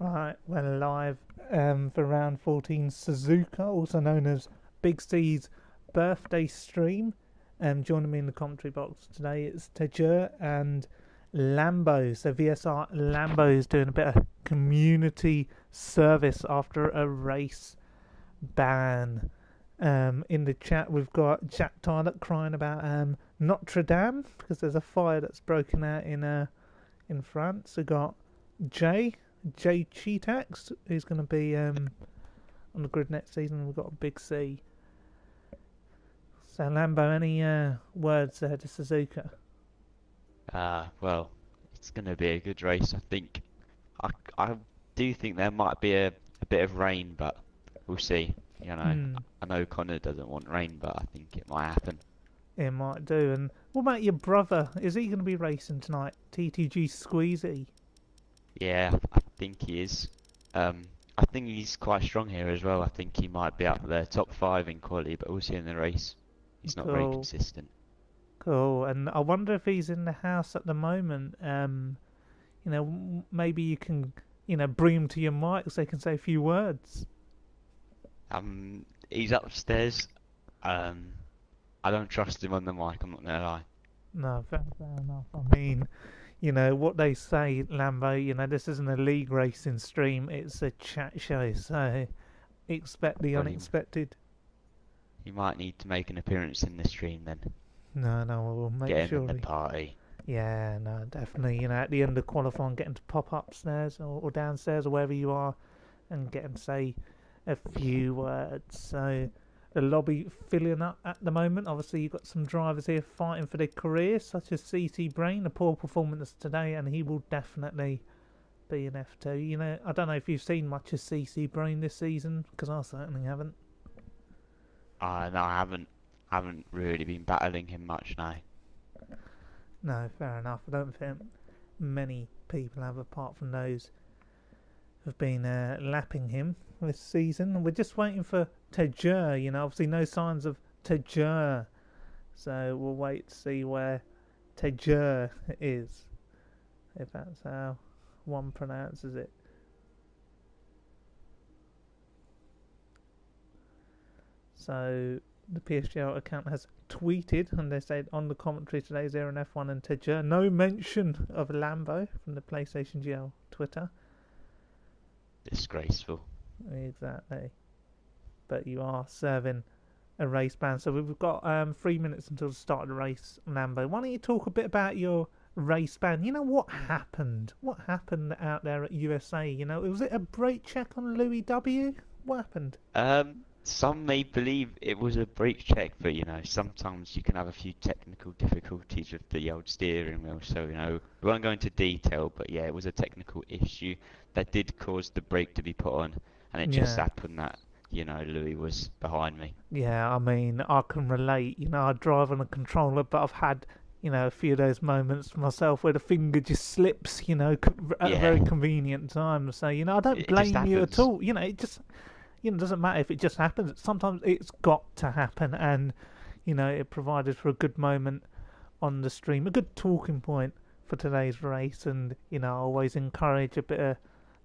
Right, we're live for round 14 Suzuka, also known as Big C's birthday stream. Joining me in the commentary box today it's Tajur and Lambo. So VSR Lambo is doing a bit of community service after a race ban. In the chat we've got Jack Tyler crying about Notre Dame because there's a fire that's broken out in France. We've got Jay Cheetax, who's going to be on the grid next season. We've got a Big C. So Lambo, any words there to Suzuka? Well, it's going to be a good race, I think. I do think there might be a bit of rain, but we'll see. I know Connor doesn't want rain, but I think it might happen. It might do. And what about your brother? Is he going to be racing tonight? TTG Squeezy. Yeah, I think he is. I think he's quite strong here as well. I think he might be up there, top 5 in quality, but also in the race. He's not very Cool. consistent. Cool. And I wonder if he's in the house at the moment. Maybe you can, bring him to your mic so he can say a few words. He's upstairs. I don't trust him on the mic, I'm not gonna lie. No, fair enough. I mean, what they say, Lambo, this isn't a league racing stream, it's a chat show, so expect the Well, unexpected. he might need to make an appearance in the stream then. No, we'll make Get him sure. in the party. Yeah, no, definitely. At the end of qualifying, get him to pop upstairs or downstairs or wherever you are and get him to say a few words. So the lobby filling up at the moment. Obviously, you've got some drivers here fighting for their careers, such as CC Brain, a poor performance today, and he will definitely be an F2. I don't know if you've seen much of CC Brain this season, because I certainly haven't. No, I haven't really been battling him much now. No, fair enough. I don't think many people have, apart from those who've been lapping him this season. We're just waiting for Tajur, obviously no signs of Tajur. So we'll wait to see where Tajur is, if that's how one pronounces it. So the PSGL account has tweeted, and they said on the commentary today, Zero and F1 and Tajur. No mention of Lambo from the PlayStation GL Twitter. Disgraceful. Exactly. But you are serving a race ban. So we've got 3 minutes until the start of the race, Lambo. Why don't you talk a bit about your race ban? What happened? What happened out there at USA? Was it a brake check on Louis W? What happened? Some may believe it was a brake check, but sometimes you can have a few technical difficulties with the old steering wheel. So we won't go into detail, but yeah, it was a technical issue that did cause the brake to be put on, and it just happened that Louis was behind me. Yeah, I mean, I can relate. I drive on a controller, but I've had a few of those moments myself where the finger just slips, at a very convenient time. So I don't blame you at all. It just doesn't matter if it just happens. Sometimes it's got to happen, and it provided for a good moment on the stream, a good talking point for today's race. And I always encourage a bit of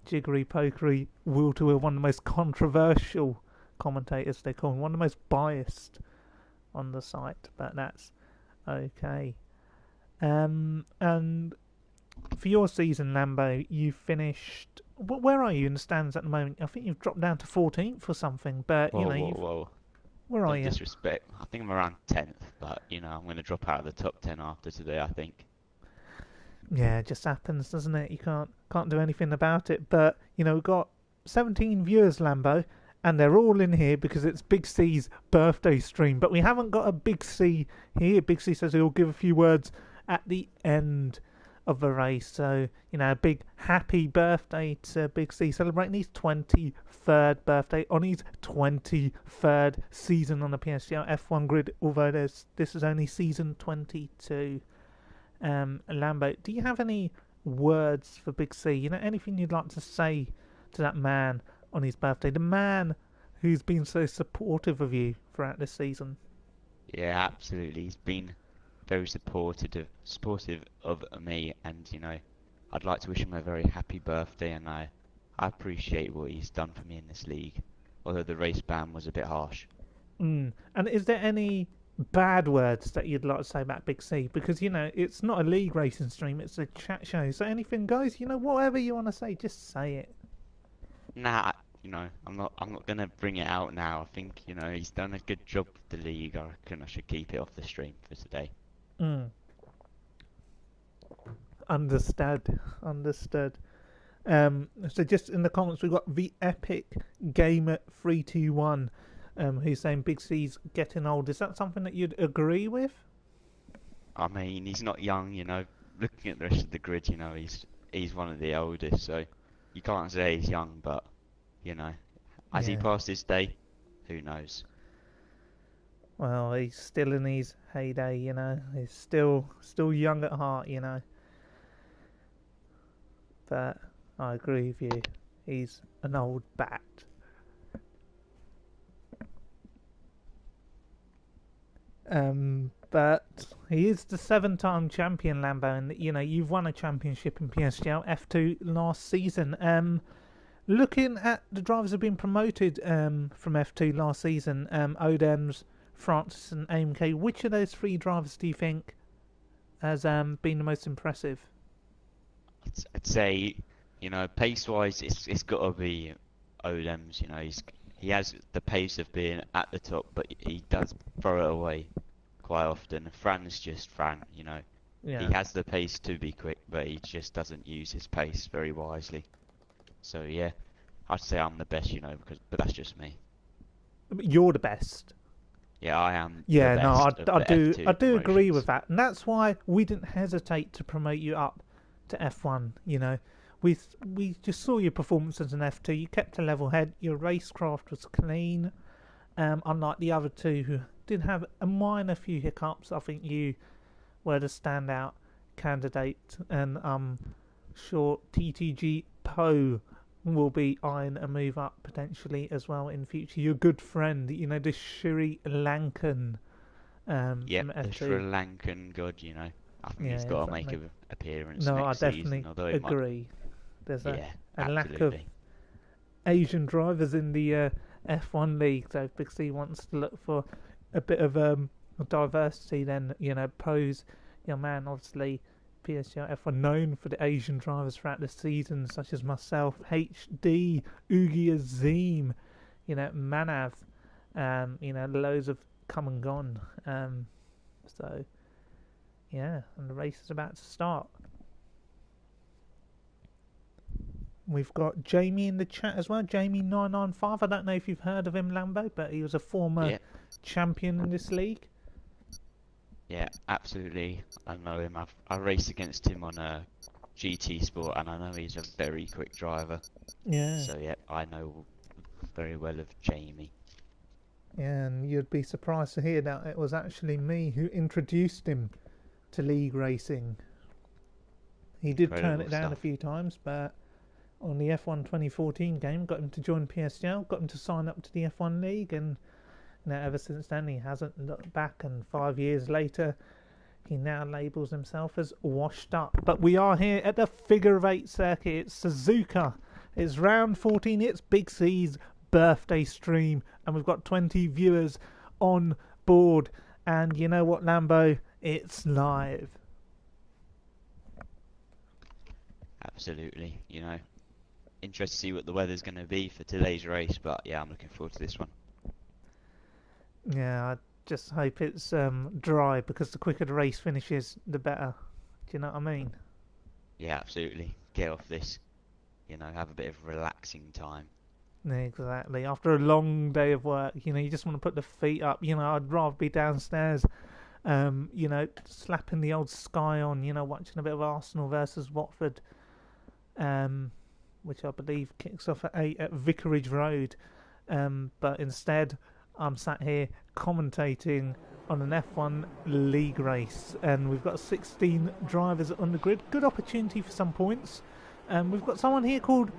jiggery pokery, wheel to wheel. One of the most controversial commentators, they call him, one of the most biased on the site, but that's okay. And for your season, Lambo, you finished. Where are you in the stands at the moment? I think you've dropped down to 14th or something. But Whoa. Where are No you? disrespect. I think I'm around 10th, but I'm going to drop out of the top 10 after today, I think. Yeah, it just happens, doesn't it? You can't do anything about it. But we've got 17 viewers, Lambo, and they're all in here because it's Big C's birthday stream. But we haven't got a Big C here. Big C says he'll give a few words at the end of the race. So, a big happy birthday to Big C, celebrating his 23rd birthday on his 23rd season on the PSGL F1 grid, although this is only season 22. Lambo, do you have any words for Big C? Anything you'd like to say to that man on his birthday, the man who's been so supportive of you throughout this season? Yeah, absolutely. He's been very supportive of me, and I'd like to wish him a very happy birthday, and I I appreciate what he's done for me in this league, although the race ban was a bit harsh. And is there any bad words that you'd like to say about Big C? Because, it's not a league racing stream, it's a chat show. So anything goes, whatever you want to say, just say it. Nah, I'm not gonna bring it out now. I think, he's done a good job with the league. I reckon I should keep it off the stream for today. Understood. So just in the comments, we've got the Epic Gamer 321, who's saying Big C's getting old. Is that something that you'd agree with? I mean, he's not young, Looking at the rest of the grid, he's one of the oldest, so you can't say he's young, but has he passed his day? Who knows? Well, he's still in his heyday, He's still young at heart, But I agree with you. He's an old bat. But he is the 7-time champion, Lambo, and you've won a championship in PSGL F2 last season. Looking at the drivers who have been promoted from F2 last season, Odems, Francis, and AMK. Which of those 3 drivers do you think has been the most impressive? I'd say, pace-wise, it's got to be Odems. He has the pace of being at the top, but he does throw it away quite often. Fran's just Fran, Yeah. He has the pace to be quick, but he just doesn't use his pace very wisely. So yeah, I'd say I'm the best, but that's just me. You're the best. Yeah, I am. Yeah, the best I do agree with that, and that's why we didn't hesitate to promote you up to F1. We just saw your performance as an F2. You kept a level head. Your racecraft was clean, unlike the other 2 who did have a minor few hiccups. I think you were the standout candidate, and I'm sure TTG Poe will be eyeing a move up potentially as well in future. Your good friend, the Sri Lankan. Yeah, the Sri Lankan god, I think he's got to make an appearance next season. No, I definitely agree. There's a lack of Asian drivers in the F1 league, so if Big C wants to look for a bit of diversity, then, Poe's your man, obviously. PSGL F1 known for the Asian drivers throughout the season, such as myself, HD, Ugi Azim, Manav, loads have come and gone. So, yeah, and the race is about to start. We've got Jamie in the chat as well, Jamie995. I don't know if you've heard of him, Lambo, but he was a former champion in this league. Yeah, absolutely. I know him. I raced against him on a GT Sport, and I know he's a very quick driver. Yeah. So yeah, I know very well of Jamie. Yeah, and you'd be surprised to hear that it was actually me who introduced him to league racing. He did turn it down a few times, but on the F1 2014 game, got him to join PSGL, got him to sign up to the F1 league, and ever since then he hasn't looked back, and 5 years later he now labels himself as washed up. But we are here at the figure of 8 circuit. It's Suzuka, it's round 14, it's Big C's birthday stream, and we've got 20 viewers on board, and you know what, Lambo, it's live. Absolutely. Interested to see what the weather's going to be for today's race, but yeah, I'm looking forward to this one. Yeah, I just hope it's dry, because the quicker the race finishes, the better. Do you know what I mean? Yeah, absolutely. Get off this. Have a bit of relaxing time. Exactly. After a long day of work, you just want to put the feet up. I'd rather be downstairs, slapping the old Sky on, watching a bit of Arsenal versus Watford, which I believe kicks off at 8 at Vicarage Road. But instead, I'm sat here commentating on an F1 league race, and we've got 16 drivers on the grid. Good opportunity for some points. We've got someone here called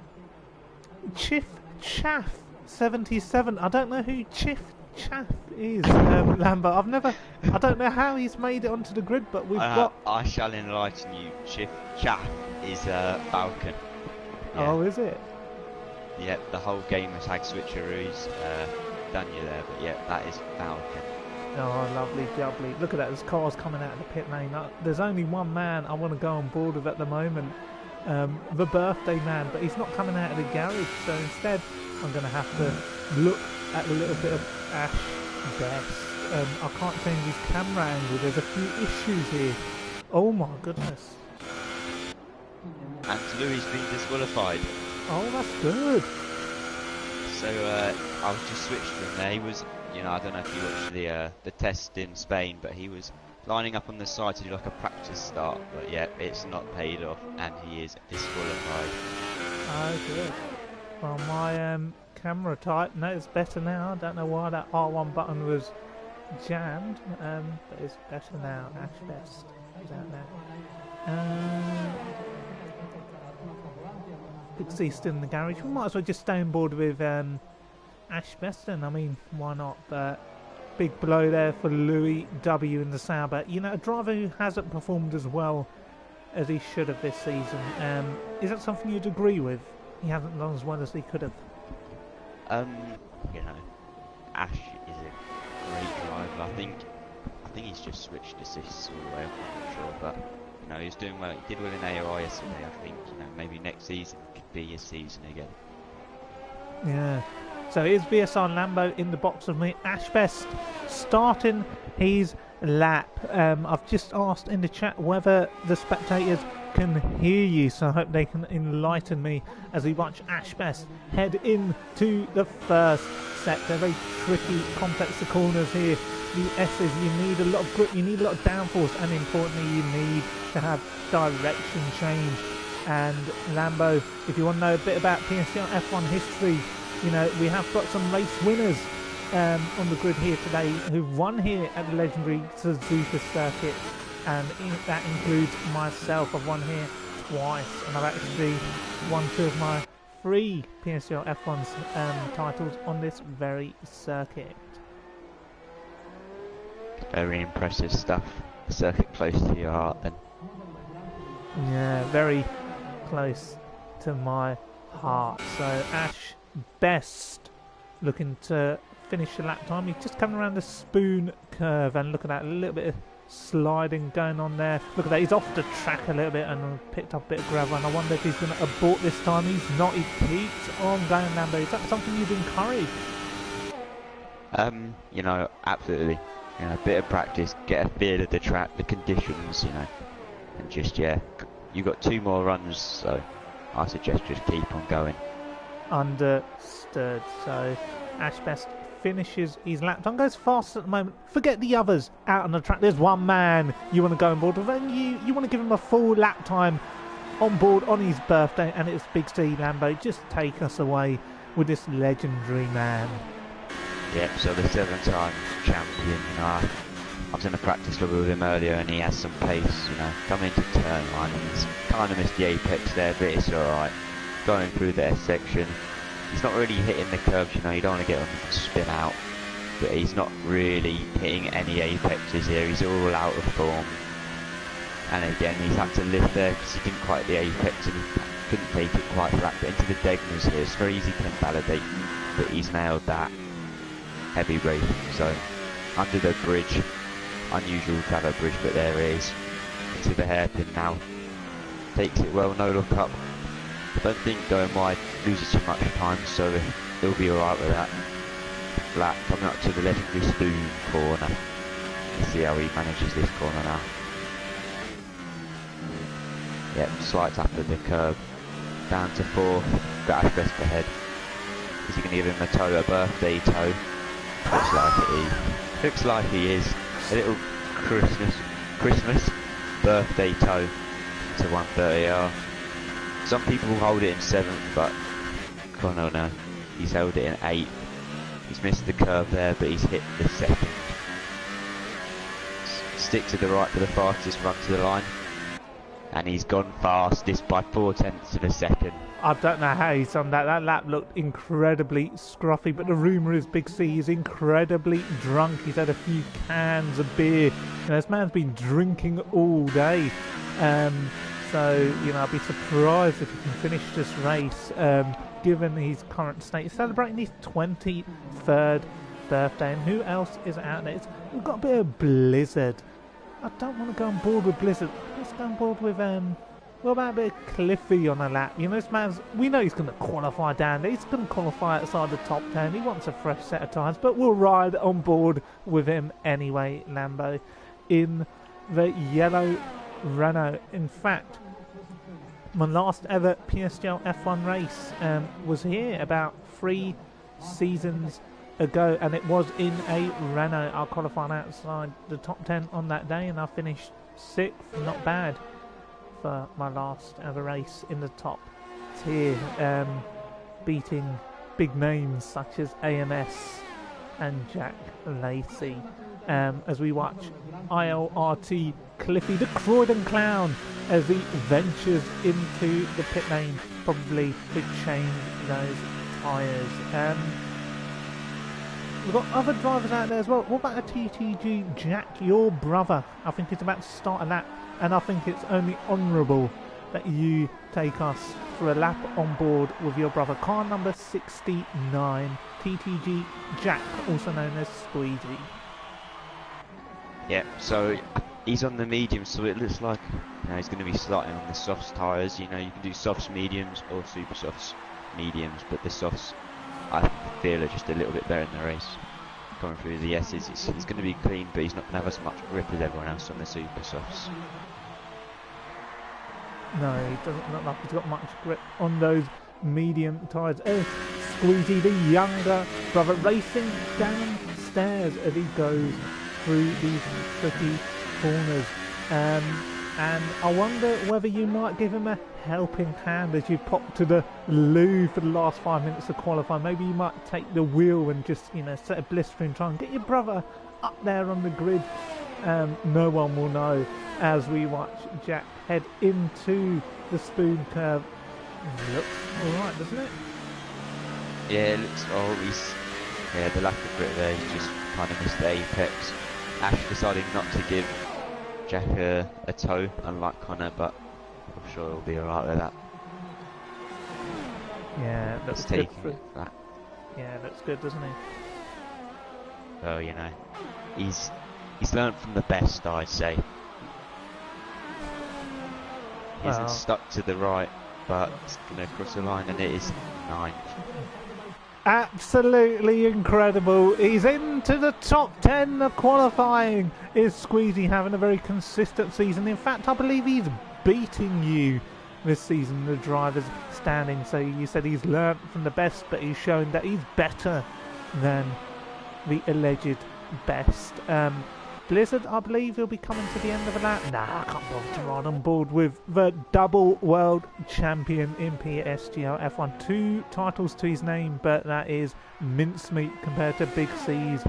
Chaff 77. I don't know who Chaff is, Lambo. I don't know how he's made it onto the grid, but we've got. I shall enlighten you. Chaff is Falcon. Yeah. Oh, is it? Yeah, the whole game has had switcheroos. Done you there, but yeah, that is Falcon. Oh, lovely, lovely. Look at that, there's cars coming out of the pit lane. There's only one man I want to go on board with at the moment, the birthday man, but he's not coming out of the garage, so instead I'm going to have to look at a little bit of Ash Best. I can't change his camera angle, there's a few issues here. Oh my goodness. And Louis been disqualified. Oh, that's good. So I was just switched from there. He was, you know, I don't know if you watched the test in Spain, but he was lining up on the side to do like a practice start. But yeah, it's not paid off, and he is disqualified. Oh, good. Well, my camera type, no, it's better now. I don't know why that R1 button was jammed, but it's better now. Ash Best is out now. BigC's still in the garage. We might as well just stay on board with Ash Best then. I mean, why not? But big blow there for Louis W in the Sauber. You know, a driver who hasn't performed as well as he should have this season. Is that something you'd agree with? He hasn't done as well as he could have. You know, Ash is a great driver. I think he's just switched assists all the way up. I'm not sure, but you know, he was doing well. He did well in AOI yesterday. I think, you know, maybe next season could be his season again. Yeah. So here's VSR Lambo in the box with me. Ash Best starting his lap. I've just asked in the chat whether the spectators can hear you, so I hope they can enlighten me as we watch Ash Best head into the first sector. Very tricky, complex the corners here. The S's, you need a lot of grip, you need a lot of downforce, and importantly you need to have direction change. And Lambo, if you want to know a bit about PSGL F1 history, you know, we have got some race winners on the grid here today who've won here at the legendary Suzuka circuit, and that includes myself. I've won here twice, and I've actually won 2 of my 3 PSGL F1's titles on this very circuit. Very impressive stuff. A circuit close to your heart then. Yeah, very close to my heart. So Ash Best looking to finish the lap time. He's just coming around the spoon curve, and look at that, a little bit of sliding going on there. Look at that, he's off the track a little bit and picked up a bit of gravel, and I wonder if he's going to abort this time. He's not, he keeps on going, Lambo. Is that something you'd encourage? You know, absolutely. You know, a bit of practice, get a feel of the track, the conditions, you know, and just, yeah, you got 2 more runs, so I suggest just keep on going. Understood. So Ash Best finishes his lap time, goes fast at the moment. Forget the others out on the track. There's one man you want to go on board with, and you want to give him a full lap time on board on his birthday, and it's Big C Lambo. Just take us away with this legendary man. Yep, so the 7-time champion, you know, I was in a practice lobby with him earlier, and he has some pace, you know, coming into turn 1, and he's kind of missed the apex there, but it's alright. Going through the S section, he's not really hitting the curves, you know, you don't want to get him and spin out, but he's not really hitting any apexes here. He's all out of form, and again he's had to lift there because he didn't quite hit the apex and he couldn't take it quite flat. But into the Degmas here, it's very easy to invalidate, but he's nailed that heavy braking zone under the bridge. Unusual to have a bridge, but there it is. Into the hairpin now, takes it well, no look up. I don't think going wide loses too much time, so he'll be alright with that. Flat coming up to the legendary spoon corner. Let's see how he manages this corner now. Yep, slight tap of the curb. Down to 4th. Got Ash Best ahead. Is he going to give him a toe, a birthday toe? Looks like he is. A little Christmas birthday toe to 130R. Some people hold it in 7th, but Connell, no, he's held it in 8th. He's missed the curve there, but he's hit the 2nd. Stick to the right for the fastest run to the line, and he's gone fastest by 0.4 of a second. I don't know how he's done that. That lap looked incredibly scruffy, but the rumour is Big C is incredibly drunk. He's had a few cans of beer. You know, this man's been drinking all day. So, you know, I'd be surprised if he can finish this race given his current state. He's celebrating his 23rd birthday, and who else is out there? We've got a bit of Blizzard. I don't want to go on board with Blizzard. Let's go on board with what about a bit of Cliffy on a lap? You know, this man's, we know he's going to qualify down there. He's going to qualify outside the top 10. He wants a fresh set of tyres, but we'll ride on board with him anyway, Lambo, in the yellow Renault. In fact, my last ever PSGL F1 race was here about 3 seasons ago, and it was in a Renault. I qualified outside the top 10 on that day, and I finished 6th. Not bad for my last ever race in the top tier, beating big names such as AMS and Jack Lacey. As we watch ILRT Cliffy the Croydon Clown as he ventures into the pit lane, probably to change those tyres. We've got other drivers out there as well. What about a TTG Jack, your brother? I think he's about to start a lap, and I think it's only honourable that you take us for a lap on board with your brother. Car number 69, TTG Jack, also known as Squeezy. Yeah, so he's on the medium, so it looks like he's going to be starting on the softs tyres. You know, you can do softs, mediums, or super softs, mediums, but the softs, I feel, are just a little bit better in the race. Coming through the S's, he's going to be clean, but he's not going to have as much grip as everyone else on the super softs. No, he doesn't look like he's got much grip on those medium tyres. Squeezy, the younger brother, racing downstairs as he goes through these tricky corners. And I wonder whether you might give him a helping hand as you pop to the loo for the last 5 minutes of qualifying. Maybe you might take the wheel and just, set a blistering try and get your brother up there on the grid. No one will know as we watch Jack head into the spoon curve. Looks alright, doesn't it? Yeah, it looks, the lack of grip there, he's just kind of missed the apex. Ash deciding not to give Jack a tow, unlike Connor, but I'm sure he'll be alright with that. Yeah, that's taking good. That. Yeah, that's good, doesn't he? Well, he's learned from the best, I'd say. He hasn't stuck to the right, but it's going to cross the line, and it is 9th. Absolutely incredible. He's into the top 10 of qualifying. Is Squeezy having a very consistent season? In fact, I believe he's beating you this season, the driver's standing. So you said he's learnt from the best, but he's shown that he's better than the alleged best. Blizzard, I believe he'll be coming to the end of the lap. Nah, I can't bother to ride on board with the double world champion in PSGL F1. 2 titles to his name, but that is mincemeat compared to Big C's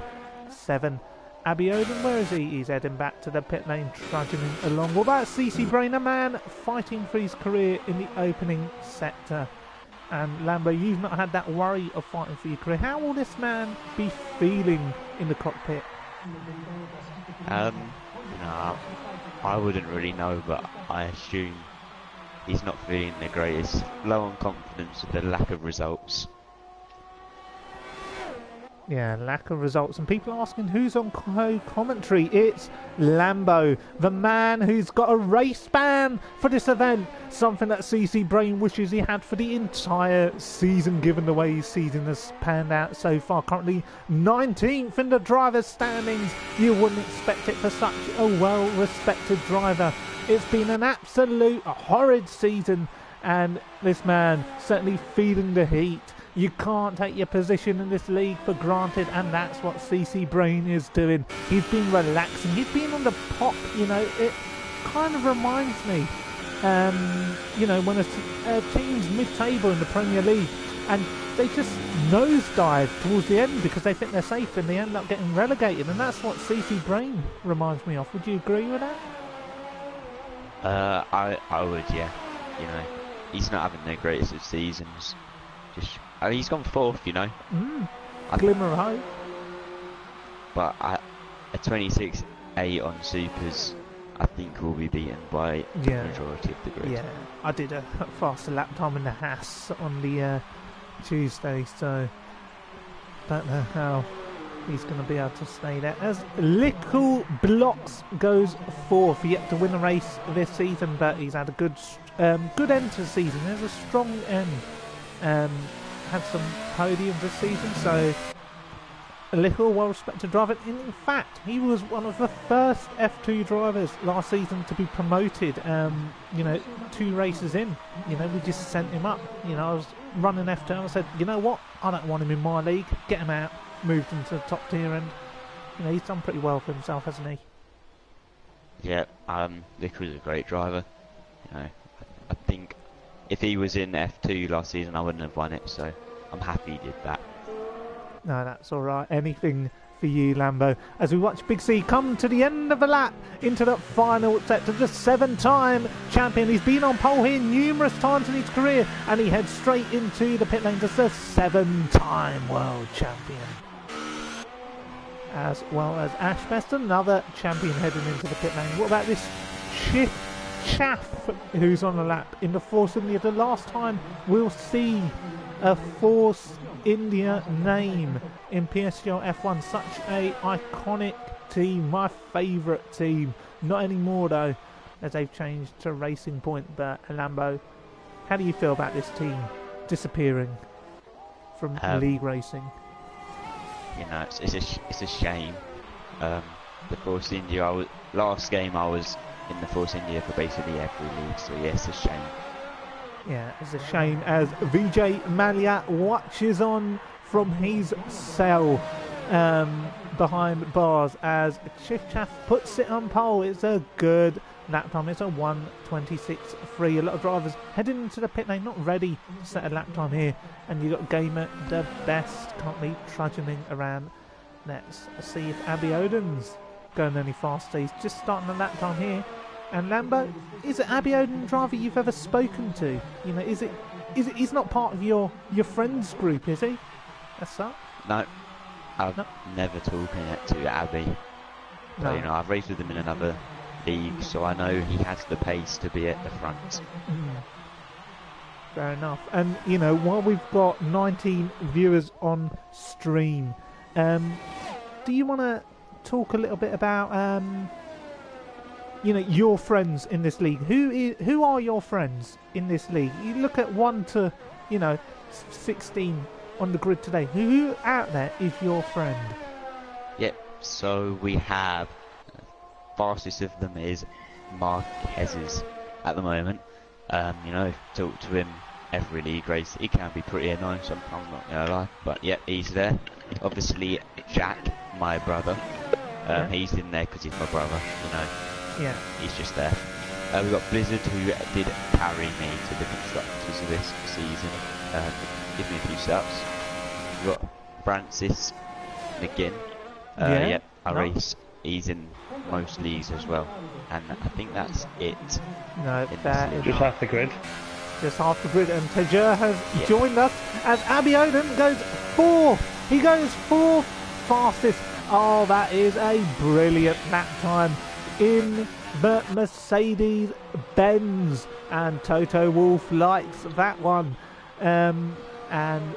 7. Abby Odin, where is he? He's heading back to the pit lane, trudging along. What about CC Brain, a man fighting for his career in the opening sector? And Lambo, you've not had that worry of fighting for your career. How will this man be feeling in the cockpit? I wouldn't really know, but I assume he's not feeling the greatest. Low on confidence with the lack of results. Yeah, lack of results. And people are asking who's on commentary. It's Lambo, the man who's got a race ban for this event. Something that CC Brain wishes he had for the entire season, given the way his season has panned out so far. Currently 19th in the driver's standings. You wouldn't expect it for such a well-respected driver. It's been an absolute horrid season, and this man certainly feeling the heat. You can't take your position in this league for granted, and that's what CC Brain is doing. He's been relaxing. He's been on the pop, It kind of reminds me, when a team's mid-table in the Premier League and they just nosedive towards the end because they think they're safe and they end up getting relegated, and that's what CC Brain reminds me of. Would you agree with that? I would, yeah. He's not having the greatest of seasons. He's gone 4th, Glimmer of hope. But a 26.8 on supers, I think will be beaten by the majority of the grid. Yeah, I did a faster lap time in the Haas on the Tuesday, so don't know how he's going to be able to stay there. As Little Blocks goes fourth, yet to win a race this season, but he's had a good end to the season. There's a strong end. Had some podiums this season, so a little well-respected driver. In fact, he was one of the first F2 drivers last season to be promoted. 2 races in, we just sent him up. I was running F2 and I said, you know what, I don't want him in my league. Get him out, moved him to the top tier, and he's done pretty well for himself, hasn't he? Yeah, Vic was a great driver. I think if he was in F2 last season, I wouldn't have won it, so I'm happy he did that. No, that's alright. Anything for you, Lambo. As we watch Big C come to the end of the lap into the final sector, the 7-time champion. He's been on pole here numerous times in his career, and he heads straight into the pit lane as the 7-time world champion. As well as Ash Best, another champion heading into the pit lane. What about this Chaff who's on the lap in the Force India? The last time we'll see a Force India name in PSGL F1, such a iconic team, my favourite team. Not anymore though, as they've changed to Racing Point. But Lambo, how do you feel about this team disappearing from league racing? It's a shame. The Force India, last game I was in the Force India for basically every league, so yeah, it's a shame. Yeah, it's a shame as Vijay Mallya watches on from his cell behind bars as Chief Chaff puts it on pole. It's a good lap time. It's a 1:26.3. A lot of drivers heading into the pit lane, not ready to set a lap time here. And you've got Gamer the Best currently trudging around. Let's see if Abby Oden's going any faster. He's just starting a lap time here. And Lambo, is it Abby Oden driver you've ever spoken to? Is it he's not part of your friends group, is he? That's that? No, I've never talking to Abby. But, I've raced with him in another league, so I know he has the pace to be at the front. Fair enough. And while we've got 19 viewers on stream, do you want to talk a little bit about your friends in this league? Who are your friends in this league? You look at 1 to 16 on the grid today. Who out there is your friend? Yep. So we have fastest of them is Marquez's at the moment. Talk to him every league race. He can be pretty annoying sometimes, not gonna lie. But yeah, he's there. Obviously Jack, my brother. He's in there because he's my brother. Yeah. He's just there. We've got Blizzard, who did carry me to the constructors of this season. Give me a few steps. We've got Francis McGinn. I race. He's in most leagues as well. And I think that's it. No, that is just half the grid. Just half the grid. And Tajur has joined us as Abby Oden goes 4th. He goes 4th fastest. Oh, that is a brilliant lap time in the Mercedes-Benz, and Toto Wolff likes that one. And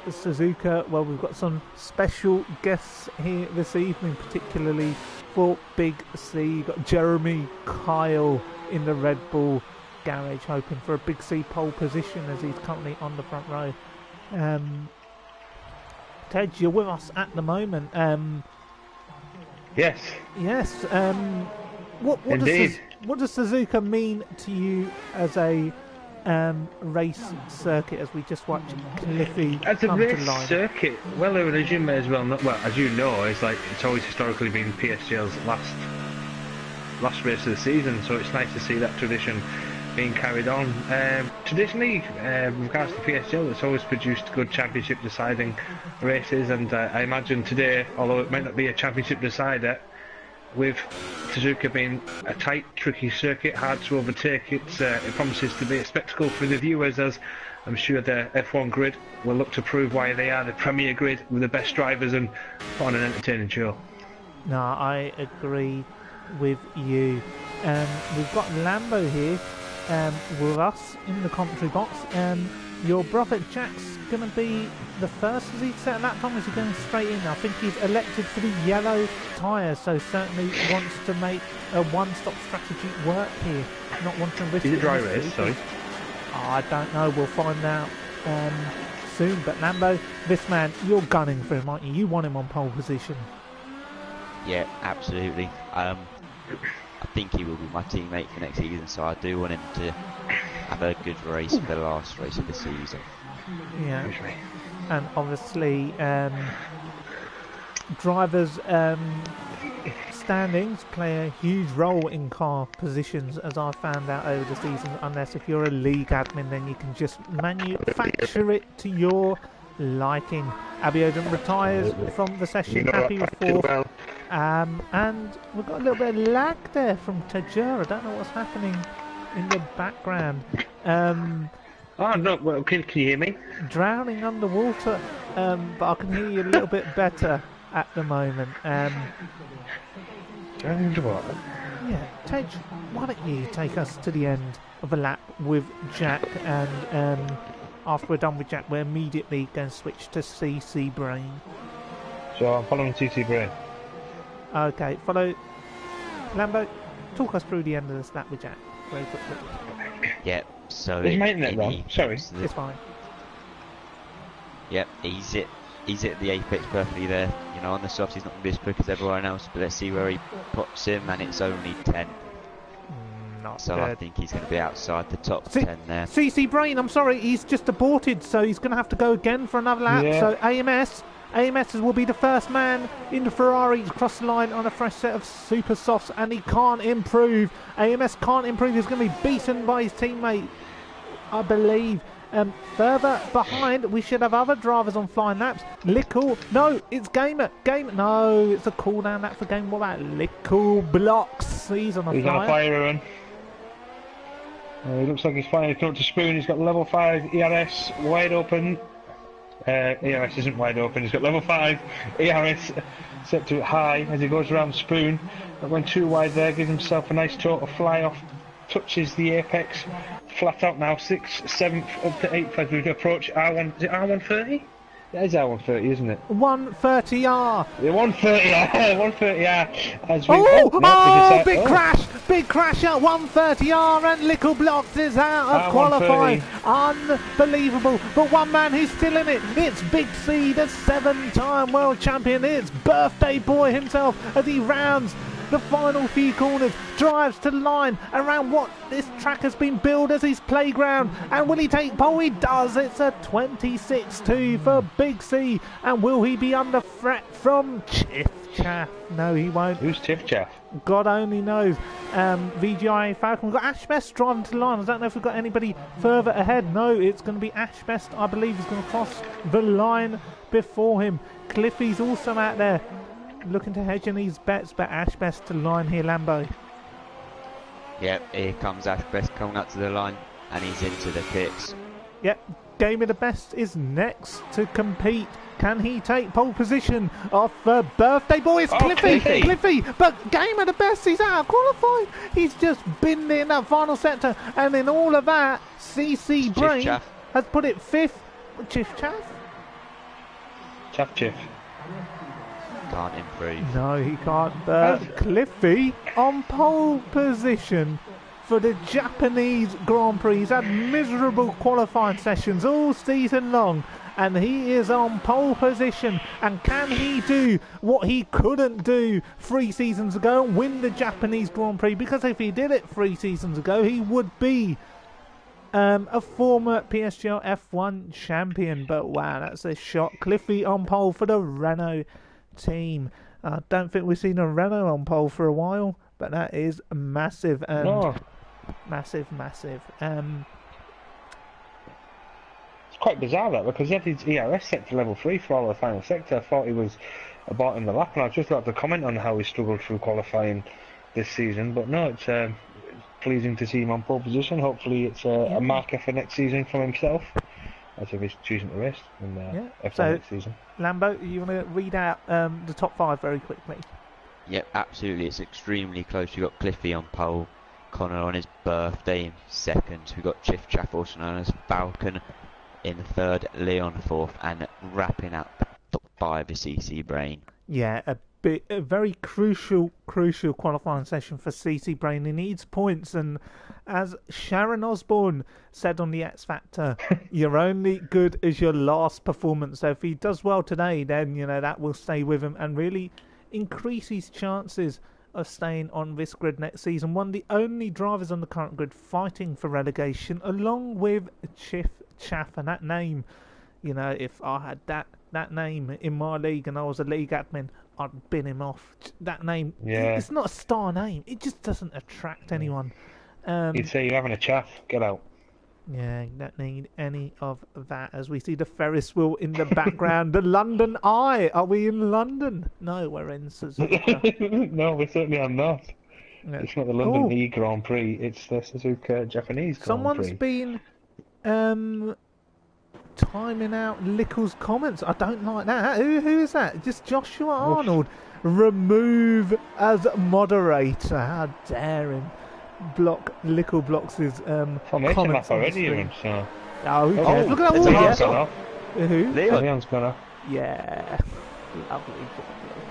Suzuka, well, we've got some special guests here this evening, particularly for Big C. You've got Jeremy Kyle in the Red Bull garage, hoping for a Big C pole position as he's currently on the front row. Ted, you're with us at the moment. Yes. What does Suzuka mean to you as a race circuit, as we just watched Cliffy as a come race to line? circuit? Well, as you may as well know, as you know, it's always historically been PSGL's last race of the season, so it's nice to see that tradition being carried on. Traditionally, with regards to PSGL, it's always produced good championship deciding races, and I imagine today, although it might not be a championship decider, with Suzuka being a tight, tricky circuit, hard to overtake, it promises to be a spectacle for the viewers, as I'm sure the F1 grid will look to prove why they are the premier grid with the best drivers and put on an entertaining show. No, I agree with you. We've got Lambo here with us in the commentary box. your brother Jack's going to be the first as he set that time. Is he going straight in? I think he's elected for the yellow tyres, so certainly wants to make a one-stop strategy work here. Not wanting to risk. Is it dry race? Sorry. I don't know. We'll find out soon. But Lambo, this man, you're gunning for him, aren't you? You want him on pole position. Yeah, absolutely. I think he will be my teammate for next season, so I do want him to have a good race for the last race of the season. Yeah, and obviously drivers' standings play a huge role in car positions, as I found out over the season. Unless if you're a league admin, then you can just manufacture it to your liking. Abiodun retires from the session, happy with fourth. And we've got a little bit of lag there from Tajur. I don't know what's happening in the background. Oh no! Well, can you hear me? Drowning underwater, but I can hear you a little bit better at the moment. Drowning underwater. Yeah, Tej, why don't you take us to the end of a lap with Jack, and after we're done with Jack, we're immediately going to switch to CC Brain. So I'm following CC Brain. Okay, follow Lambo. Talk us through the end of this lap with Jack very quickly. Yep. So Is my internet wrong? Sorry. It's fine. Yep, he's at the apex perfectly there. You know, on the softs he's not going to be as quick as everyone else, but let's see where he puts him, and it's only 10. Not so good. I think he's going to be outside the top 10 there. CC Brain, I'm sorry, he's just aborted, so he's going to have to go again for another lap. Yeah. So AMS will be the first man in the Ferrari to cross the line on a fresh set of super softs, and he can't improve. AMS can't improve. He's going to be beaten by his teammate, I believe. Further behind, we should have other drivers on flying laps. Lickle, no, it's Gamer. No, it's a cool down lap for Gamer. What about Lickle Blocks? He's on a He's flyer. on a fire run. He looks like he's flying up to Spoon. He's got level 5 ERS wide open. ERS isn't wide open. He's got level 5 ERS set to high as he goes around Spoon. That went too wide there. Gives himself a nice total fly off. Touches the apex. Flat out now. 6th, 7th, up to 8th as we approach R1. Is it R130? It is R130, isn't it? 130R. Yeah, 130R. 130R. As we big crash! Big crash at 130R, and Lickle Blocks is out of qualifying. Unbelievable. But one man who's still in it. It's Big C, the 7-time world champion. It's birthday boy himself as he rounds the final few corners, drives to the line around what this track has been billed as his playground. And will he take pole? He does. It's a 26-2 for Big C. And will he be under threat from Chiff Chaff? No, he won't. Who's Chiff Chaff? God only knows. VGI Falcon. We've got Ashbest driving to the line. I don't know if we've got anybody further ahead. No, it's going to be Ashbest, I believe, is going to cross the line before him. Cliffy's also out there, looking to hedge in these bets, but Ashbest to line here, Lambo. Yep, here comes Ashbest coming up to the line, and he's into the pits. Yep, Game of the Best is next to compete. Can he take pole position off birthday boy? It's Cliffy, but Game of the Best, he's out of qualifying. He's just been in that final sector, and in all of that, CC Brain has put it 5th. Chiff Chaff? Chiff. Can't improve. No, he can't. Cliffy on pole position for the Japanese Grand Prix. He's had miserable qualifying sessions all season long, and he is on pole position. And can he do what he couldn't do 3 seasons ago and win the Japanese Grand Prix? Because if he did it 3 seasons ago, he would be a former PSGL F1 champion. But wow, that's a shot. Cliffy on pole for the Renault team. I don't think we've seen a Renault on pole for a while, but that is massive. And massive. It's quite bizarre that, because he had his ERS set to level 3 for all of the final sector. I thought he was about in the lap, and I'd just like to comment on how he struggled through qualifying this season. But no, it's pleasing to see him on pole position. Hopefully it's a marker for next season from himself, as if he's choosing to race in F1 next season. Lambo, you want to read out the top 5 very quickly? Yep, absolutely. It's extremely close. We've got Cliffy on pole, Connor on his birthday in 2nd. We've got Chiff Chaff, also known as Falcon, in third, Leon fourth, and wrapping up top 5 is CC Brain. Yeah, a very crucial qualifying session for CC Brain. He needs points, and as Sharon Osbourne said on the X Factor, you're only good as your last performance. So if he does well today, then that will stay with him and really increase his chances of staying on this grid next season. One of the only drivers on the current grid fighting for relegation, along with Chief Chaff, and that name. If I had that name in my league and I was a league admin, I'd bin him off. That name, it's not a star name. It just doesn't attract anyone. You'd say you're having a chaff. Get out. Yeah, don't need any of that. As we see the Ferris wheel in the background, the London Eye. Are we in London? No, we're in Suzuka. No, we certainly are not. Yeah. It's not the London E Grand Prix. It's the Suzuka Japanese Grand Prix. Someone's been timing out Lickle's comments. I don't like that. Who is that? Just Joshua Arnold. Remove as moderator. How dare him Lickle blocks his comments already even, so. Oh, who cares? Look at that Leon's gone off. Who? Leon's gone off. Yeah. Lovely.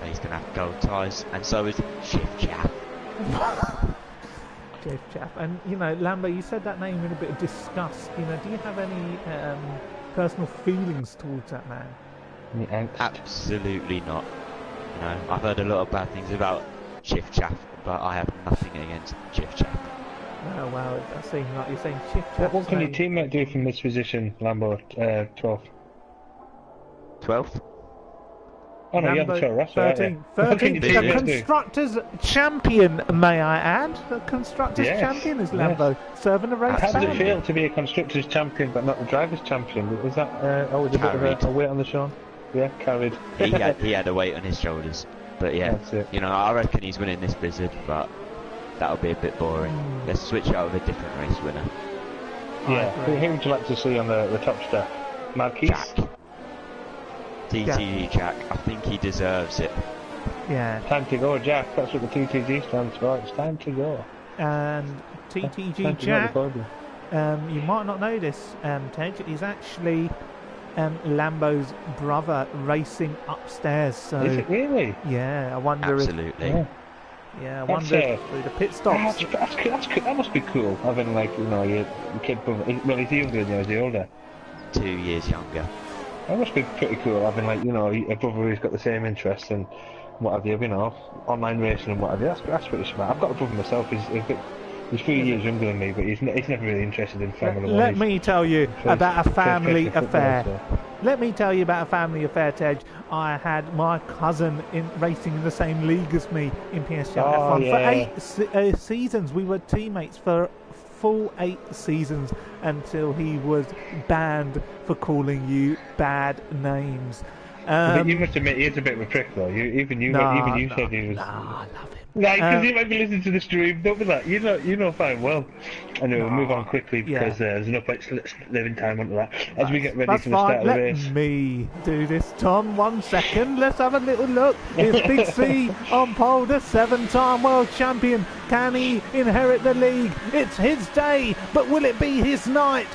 He's going to have gold ties, and so is Shift Chaff. Shift Chaff. And, Lambo, you said that name in a bit of disgust. Do you have any personal feelings towards that man? Absolutely not. I've heard a lot of bad things about Shift Chaff, but I have nothing against Shift Chaff. Oh wow, it does seem like you're saying Shift Chaff. What can your teammate do from this position, Lambo? 12th. 12th? Oh no, you haven't told us. 13. The Constructors Champion, may I add? The Constructors Champion is Lambo, serving a race. How does it feel to be a Constructors Champion but not the Drivers Champion? Was that always a bit of a weight on the shoulder? Yeah, carried. he had a weight on his shoulders. But yeah, I reckon he's winning this Blizzard, but that'll be a bit boring. Let's switch out with a different race winner. Yeah, who would you like to see on the top step? Marquis? Jack. TTG Jack. I think he deserves it. Yeah. Time to go, Jack. That's what the TTG stands for. It's time to go. And TTG Jack, you might not know this, Tej, is actually Lambo's brother racing upstairs. So is it really? Yeah, I wonder Absolutely. I wonder through the pit stops. That's cool. That must be cool, having your kid brother. Well, he's younger than you, is he older? 2 years younger. That must be pretty cool, having a brother who's got the same interests and what have you, online racing and what have you. That's pretty smart. I've got a brother myself. He's 3 years younger than me, but he's never really interested in Formula 1. Let me tell you about a family affair. Let me tell you about a family affair, Tej. I had my cousin racing in the same league as me in PSGL F1 for 8 seasons. We were teammates for full 8 seasons until he was banned for calling you bad names. You must admit he is a bit of a prick, though. Even you said he was. I love him. Because he might be listening to the stream. Don't be that. You know fine well. Anyway, we'll move on quickly because there's enough living time onto that. As we get ready for the start of the race. Let me do this, Tom. 1 second. Let's have a little look. It's Big C on pole, the 7-time world champion. Can he inherit the league? It's his day, but will it be his night?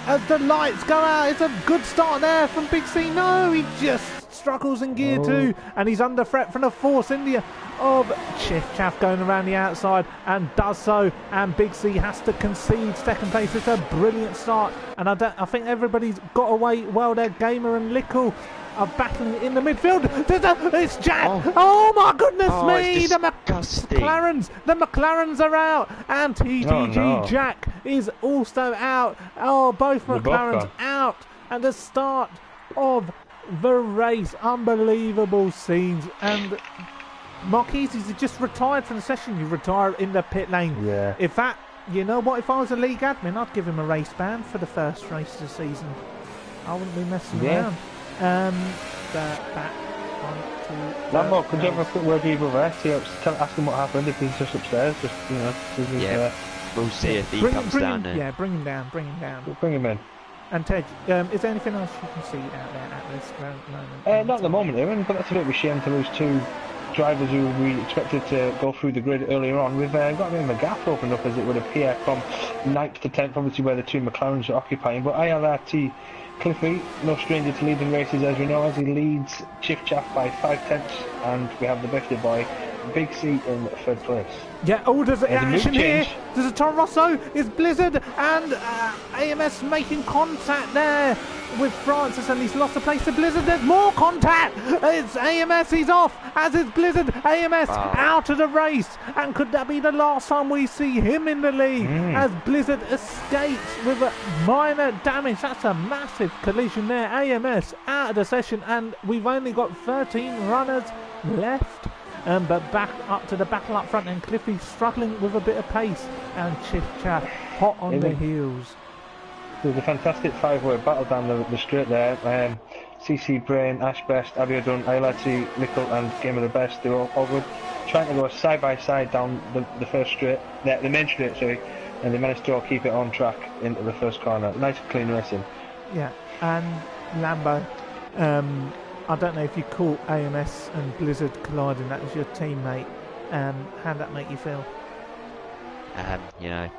As the lights go out, it's a good start there from Big C. No, he just struggles in gear 2, and he's under threat from the Force India of Shift Chaff going around the outside and does so, and Big C has to concede second place. It's a brilliant start, and I think everybody's got away well there. Gamer and Lickle are battling in the midfield. It's Jack. Oh my goodness me! The McLarens are out, and TTG Jack is also out. Both McLarens out at the start of the race. Unbelievable scenes. And Marquis has just retired from the session. You retire in the pit lane. Yeah. If I was a league admin, I'd give him a race ban for the first race of the season. I wouldn't be messing around. Lambo, could you have a quick word with your brother? Ask him what happened, if he's just upstairs, we'll see if he comes down there. Bring him down. Bring him in. And Tej, is there anything else you can see out there at this moment? Not at the moment, Ewan, but that's a bit of a shame to lose two drivers who we expected to go through the grid earlier on, we've got a bit of a gap opened up, as it would appear, from 9th to 10th, obviously where the two McLarens are occupying. But ILRT Cliffy, no stranger to leading races, as we know, as he leads Chiff Chaff by 5/10, and we have the birthday boy, Big C, in 3rd place. Yeah, oh, there's action here. There's a Toro Rosso, it's Blizzard, and AMS making contact there with Francis, and he's lost the place to Blizzard. There's more contact. It's AMS, he's off, as is Blizzard. AMS out of the race, and could that be the last time we see him in the lead as Blizzard escapes with a minor damage? That's a massive collision there. AMS out of the session, and we've only got 13 runners left. But back up to the battle up front, and Cliffy struggling with a bit of pace, and Chiff Chaff hot on the heels. There's a fantastic 5-way battle down the straight there. CC Brain, Ash Best, Abiodun, Ailati, Nickel, and Game of the Best. They were all good, trying to go side by side down the first straight, the main straight, sorry, and they managed to all keep it on track into the first corner. Nice clean racing. Yeah, and Lambo. I don't know if you caught AMS and Blizzard colliding. That was your teammate. How'd that make you feel? You know,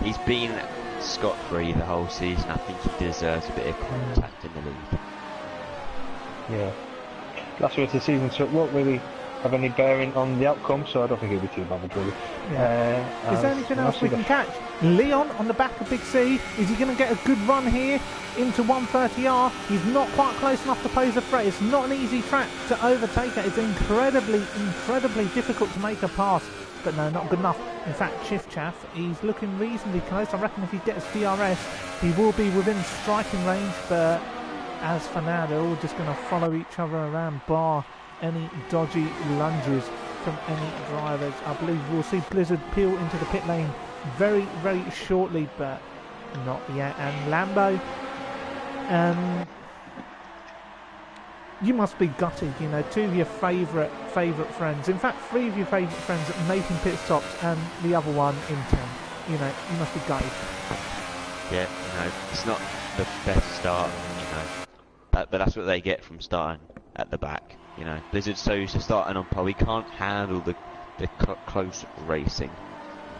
he's been scot-free the whole season. I think he deserves a bit of contact in the league. Yeah. Last race of the season, so it won't really have any bearing on the outcome, so I don't think it'll be too bothered, really. Yeah. Is there anything else we can catch? Leon on the back of Big C. Is he going to get a good run here into 130R? He's not quite close enough to pose a threat. It's not an easy track to overtake it. It's incredibly difficult to make a pass. But no, not good enough. In fact, Chiff Chaff, he's looking reasonably close. I reckon if he gets DRS, he will be within striking range. But as for now, they're all just going to follow each other around, bar any dodgy lunges from any drivers. I believe we'll see Blizzard peel into the pit lane very, very shortly, but not yet. And Lambo, you must be gutted, you know, 2 of your favourite friends, in fact 3 of your favourite friends making pit stops, and the other one in 10th. You know, you must be gutted. Yeah, you know, it's not the best start, you know, but that's what they get from starting at the back. You know, Blizzard's so used to starting on pole, he can't handle the close racing.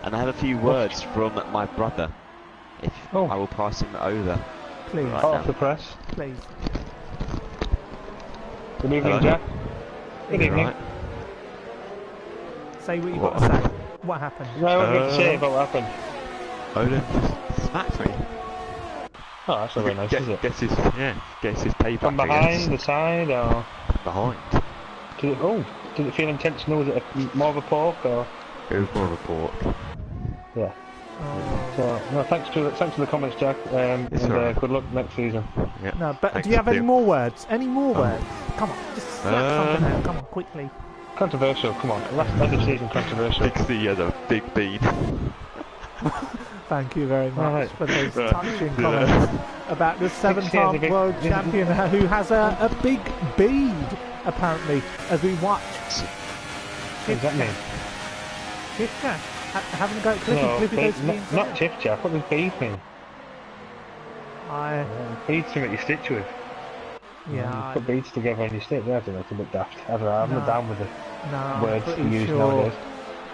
And I have a few words from my brother. I will pass him over. Please. Right off the press. Please. Good evening, Jack. Good evening. Right. Say what you've got to say. What happened? No, what have you got to say about what happened? Odin smacked me. Oh, that's not very nice, is it? Gets his payback. From behind, the side, or...? Behind. Did it feel intentional? Was it more of a poke, or...? It was more of a poke. Yeah. So, no, thanks for the comments, Jack, and good luck next season. Yeah. No, but do you have any more words? Any more words? Come on, just slap something out. Come on, quickly. Controversial, come on. Last end of season controversial. Big C has a big bean. Thank you very much for those touching comments about the 7-time world champion who has a big bead, apparently, as we watch. What does that mean? Chiff Chaff. Having a go at Cliffy. No, Cliffy goes to the inside. not Chiff Chaff. What does bead mean? Bead's something you stitch with. Yeah. You put beads together and you stitch. I don't know, it's a bit daft. I don't know, I'm not down with the words you use nowadays.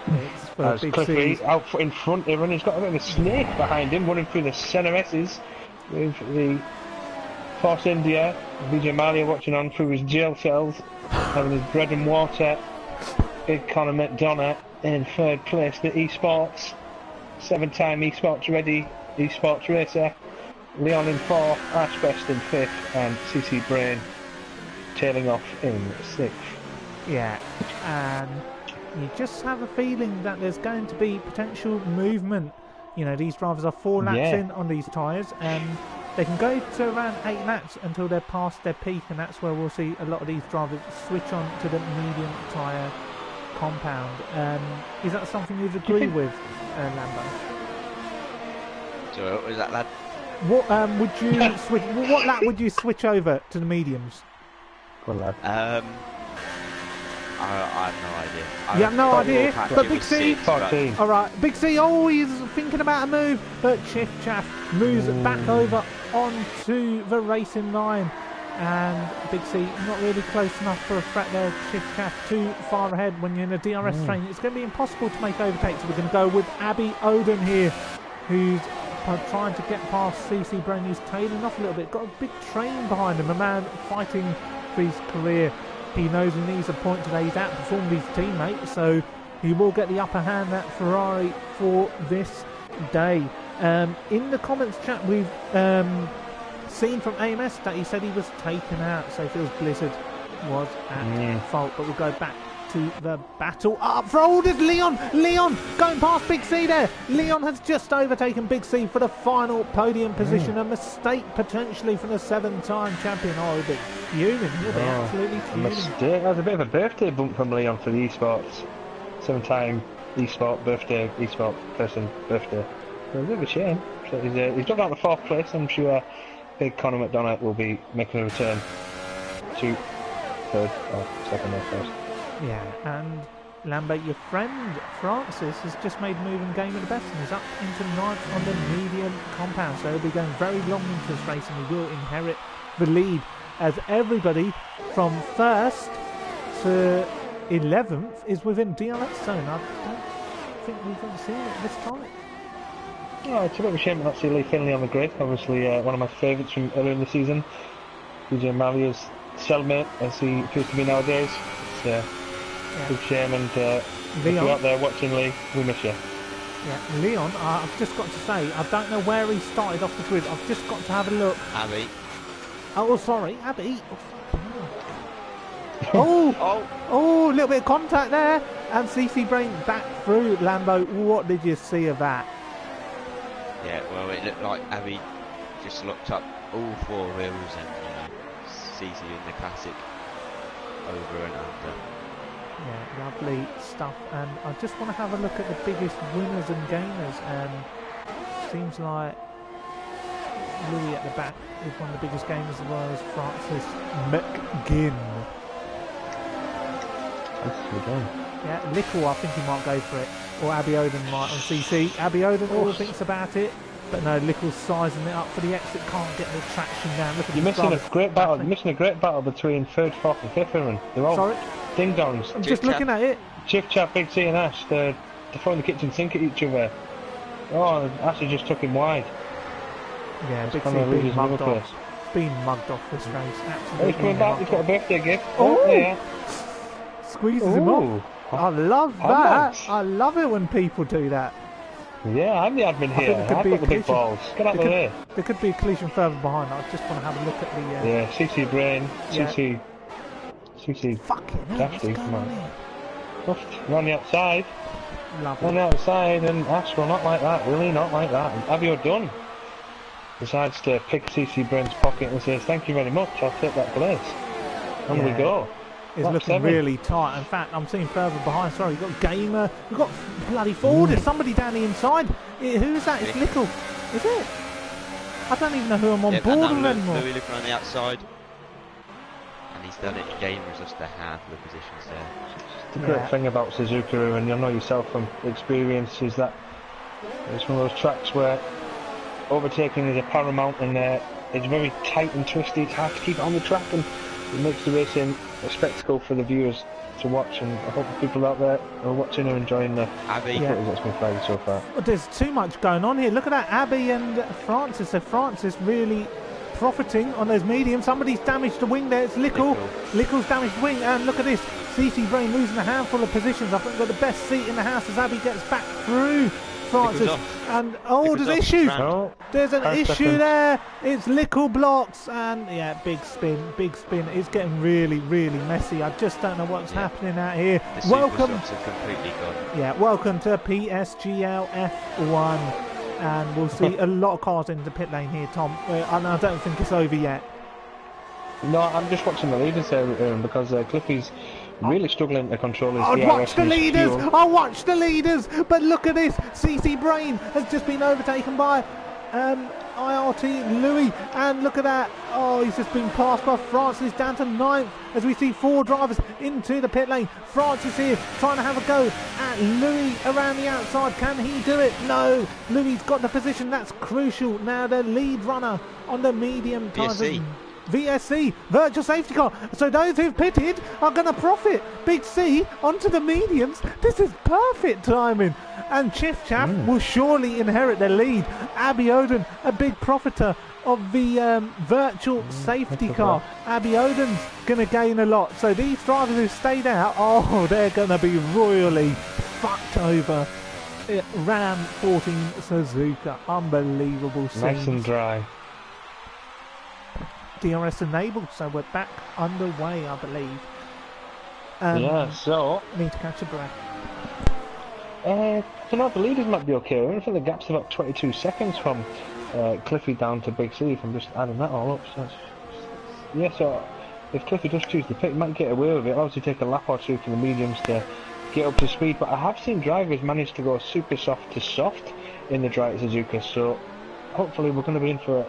It's for As Big Cliffy C's. out in front him, and he's got a bit of a snake behind him running through the centre S's with the Force India, Vijay Malia watching on through his jail cells, having his bread and water. Big Conor McDonough in 3rd place, the eSports, 7-time eSports ready eSports racer. Leon in 4th, Ash Best in 5th, and CC Brain tailing off in 6th. Yeah, and you just have a feeling that there's going to be potential movement. You know, these drivers are 4 laps in on these tyres, and they can go to around 8 laps until they're past their peak, and that's where we'll see a lot of these drivers switch on to the medium tyre compound. Is that something you'd agree with, Lambo? So, is that lad? What would you switch? What lap would you switch over to the mediums? Good lad. I have no idea. You have no idea, but Big C, 14. alright, Big C always thinking about a move, but Chiff Chaff moves back over onto the racing line. And Big C not really close enough for a threat there. Chiff too far ahead when you're in a DRS train. It's going to be impossible to make overtakes. So we're going to go with Abby Oden here, who's trying to get past CC Brain, who's tailing off a little bit. Got a big train behind him, a man fighting for his career. He knows he needs a point today. He's outperformed his teammate, so he will get the upper hand at Ferrari for this day. In the comments chat, we've seen from AMS that he said he was taken out, so he feels Blizzard was at fault. But we'll go back to the battle. Up front is Leon going past Big C there. Leon has just overtaken Big C for the final podium position. A mistake potentially from the 7-time champion. Oh, he'll be fuming. He'll be absolutely fuming. Mistake. That was a bit of a birthday bump from Leon for the esports. 7-time esport birthday, esport person birthday. So a bit of a shame. So he's dug out the 4th place. I'm sure Big Conor McDonough will be making a return to 3rd or 2nd or 1st. Yeah, and Lambert, your friend Francis has just made a move in game of the best and is up into 9th on the medium compound, so he'll be going very long into this race and he will inherit the lead as everybody from 1st to 11th is within DRS zone. I don't think we've ever seen it this time. Oh, it's a bit of a shame to not see Lee Finley on the grid. Obviously, one of my favourites from earlier in the season. DJ Mario's cellmate, as he appears to be nowadays. It's big shame, and if you're out there watching Lee, we miss you. Yeah, Leon, I've just got to say, I don't know where he started off the grid. I've just got to have a look. Abby. Oh, sorry, Abby. Oh, a little bit of contact there. And CC Brain back through. Lambo, what did you see of that? Yeah, well, it looked like Abby just locked up all 4 wheels and, CC in the classic over and under. Yeah, lovely stuff. And I just want to have a look at the biggest winners and gainers. And seems like Louis at the back is one of the biggest gainers, as well as Francis McGinn. Yeah, Lickle, I think he might go for it. Or Abby Oden might on CC. Abby Oden all thinks about it. But no, Lickle's sizing it up for the exit. Can't get the traction down. Look at You're missing a great battle. You're missing a great battle between 3rd, 4th and 5th, Aaron. They're all ding-dongs. I'm just looking at it. Chiff Chat, Big C and Ash, they're throwing the kitchen sink at each other. Oh, Ash just took him wide. Yeah, Big C being mugged off. Being mugged off this race. Absolutely. He's coming back. He's got a birthday gift. Oh, yeah. Squeezes him off. I love that. I love it when people do that. Yeah, I'm the admin here. I've got the big balls. Get out of the way. There could be a collision further behind. I just want to have a look at the... Yeah, CC Brain, CC... Fucking hell, what's going on here? We're on the outside. Lovely. On the outside, and Ash will not like that. Really not like that. And Abby O'Dunn decides to pick CC Brain's pocket and says, "Thank you very much, I'll take that place." On we go. It's looking really tight. In fact, I'm seeing further behind. Sorry, you've got Gamer. We've got bloody Ford. There's somebody down the inside. Who is that? It's Lickle. Is it? I don't even know who I'm on board with anymore. Louis looking on the outside. And he's done it. Gamer's just a handful of positions there. The great thing about Suzuka, and you'll know yourself from experience, is that it's one of those tracks where overtaking is a paramount, and it's very tight and twisty. It's hard to keep it on the track, and it makes the racing a spectacle for the viewers to watch. And I hope the people out there are watching are enjoying the footage that's been flagged so far. Well, there's too much going on here. Look at that, Abby and Francis. So Francis really profiting on those mediums. Somebody's damaged the wing there. It's Lickle. Lickle's damaged the wing, and look at this. CC Brain losing a handful of positions. I think got the best seat in the house as Abby gets back through Francis. And there's an issue. There's an issue there. It's Lickle blocks, and big spin. It's getting really, really messy. I just don't know what's happening out here. Welcome. Completely gone. Yeah, welcome to PSGL F1, and we'll see a lot of cars in the pit lane here, Tom. And I don't think it's over yet. No, I'm just watching the leaders here, because Cliffy's really struggling to control his I'll watch the leaders, but look at this. CC Brain has just been overtaken by IRT Louis, and look at that. Oh, he's just been passed by Francis down to 9th as we see 4 drivers into the pit lane. Francis here trying to have a go at Louis around the outside. Can he do it? No. Louis's got the position. That's crucial. Now the lead runner on the medium tires. VSC, virtual safety car. So those who've pitted are going to profit. Big C onto the mediums. This is perfect timing. And Chiff Chaff will surely inherit the lead. Abiodun, a big profiter of the virtual safety car. Abiodun's going to gain a lot. So these drivers who stayed out, oh, they're going to be royally fucked over. Ram 14 Suzuka. Unbelievable scenes. Nice and dry. DRS enabled, so we're back underway, I believe. So Need to catch a breath. So now the leaders might be okay. I think the gap's about 22 seconds from Cliffy down to Big C, if I'm just adding that all up. So, so if Cliffy does choose the pit, he might get away with it. Obviously take a lap or two for the mediums to get up to speed, but I have seen drivers manage to go super soft to soft in the dry Suzuka, so hopefully we're going to be in for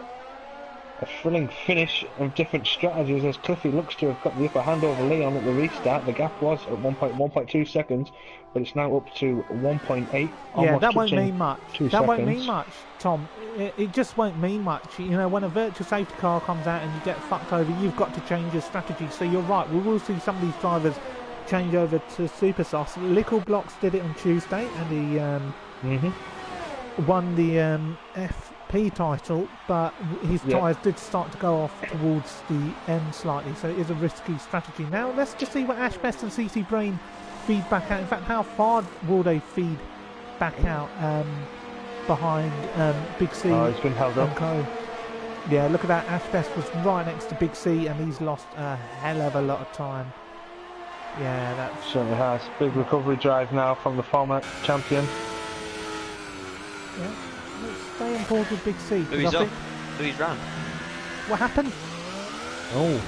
a thrilling finish of different strategies as Cliffy looks to have got the upper hand over Leon at the restart. The gap was at 1.2 seconds, but it's now up to 1.8. Yeah, that won't mean much. That won't seconds. mean much, Tom. It just won't mean much. You know, when a virtual safety car comes out and you get fucked over, you've got to change your strategy. So you're right, we will see some of these drivers change over to super soft. Little Blocks did it on Tuesday, and he won the FP title, but his tyres did start to go off towards the end slightly, so it is a risky strategy. Now let's just see what Ash Best and CC Brain feed back out. In fact, how far will they feed back out behind Big C? Oh, he's been held up. Yeah, look at that. Ash Best was right next to Big C, and he's lost a hell of a lot of time. Yeah, that certainly has. Big recovery drive now from the former champion. Yeah, let's stay on board with Big C. Louis ran. What happened? Oh.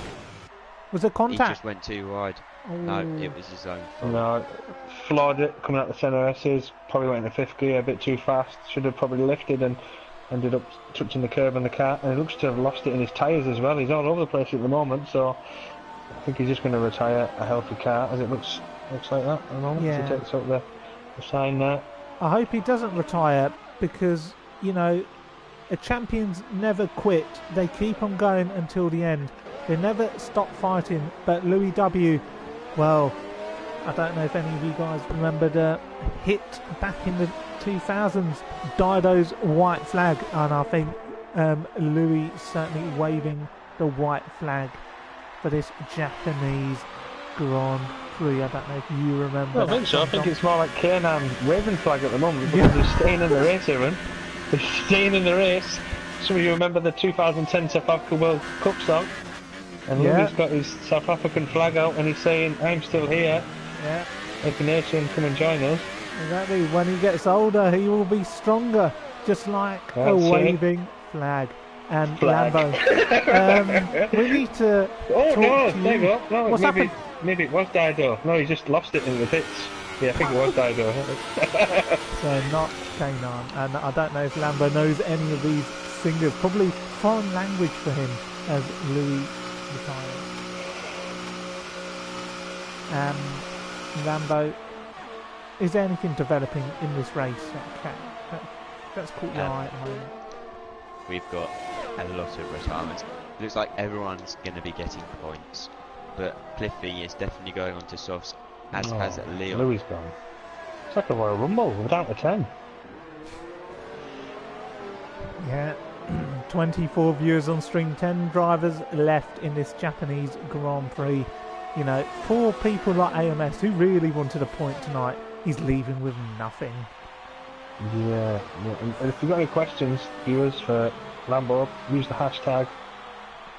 Was it contact? He just went too wide. Oh. No, it was his own fault. No, floored it coming out the centre S's. Probably went into fifth gear a bit too fast. Should have probably lifted and ended up touching the curb on the car. And he looks to have lost it in his tyres as well. He's all over the place at the moment, so I think he's just going to retire a healthy car, as it looks like that at the moment. Yeah. As he takes up the sign there. I hope he doesn't retire, because, you know, champions never quit. They keep on going until the end. They never stop fighting. But Louis W., well, I don't know if any of you guys remember the hit back in the 2000s, Dido's white flag, and I think Louis certainly waving the white flag for this Japanese Grand Prix. I don't know if you remember. I think so. I think it's more like K9 waving flag at the moment, because they're staying in the race, Aaron. They're staying in the race. Some of you remember the 2010 South Africa World Cup song? And Louis got his South African flag out and he's saying, I'm still here. Yeah. If the nation come and join us. Exactly. When he gets older, he will be stronger, just like a waving flag. And Lambo. We need to talk to there you you. go. No, What's happened? Maybe it was Dido. No, he just lost it in the pits. Yeah, I think it was Dido. So not K9. And I don't know if Lambo knows any of these singers. Probably foreign language for him as Louis retires. Lambo, is there anything developing in this race that's caught your eye at the moment? We've got a lot of retirements. Looks like everyone's going to be getting points, but Cliffy is definitely going on to softs, as has Leon. Louis gone. It's like a Royal Rumble, we're down to 10. Yeah, 24 viewers on stream, 10 drivers left in this Japanese Grand Prix. You know, poor people like AMS who really wanted a point tonight, he's leaving with nothing. Yeah. And if you've got any questions, viewers, for Lambo, use the hashtag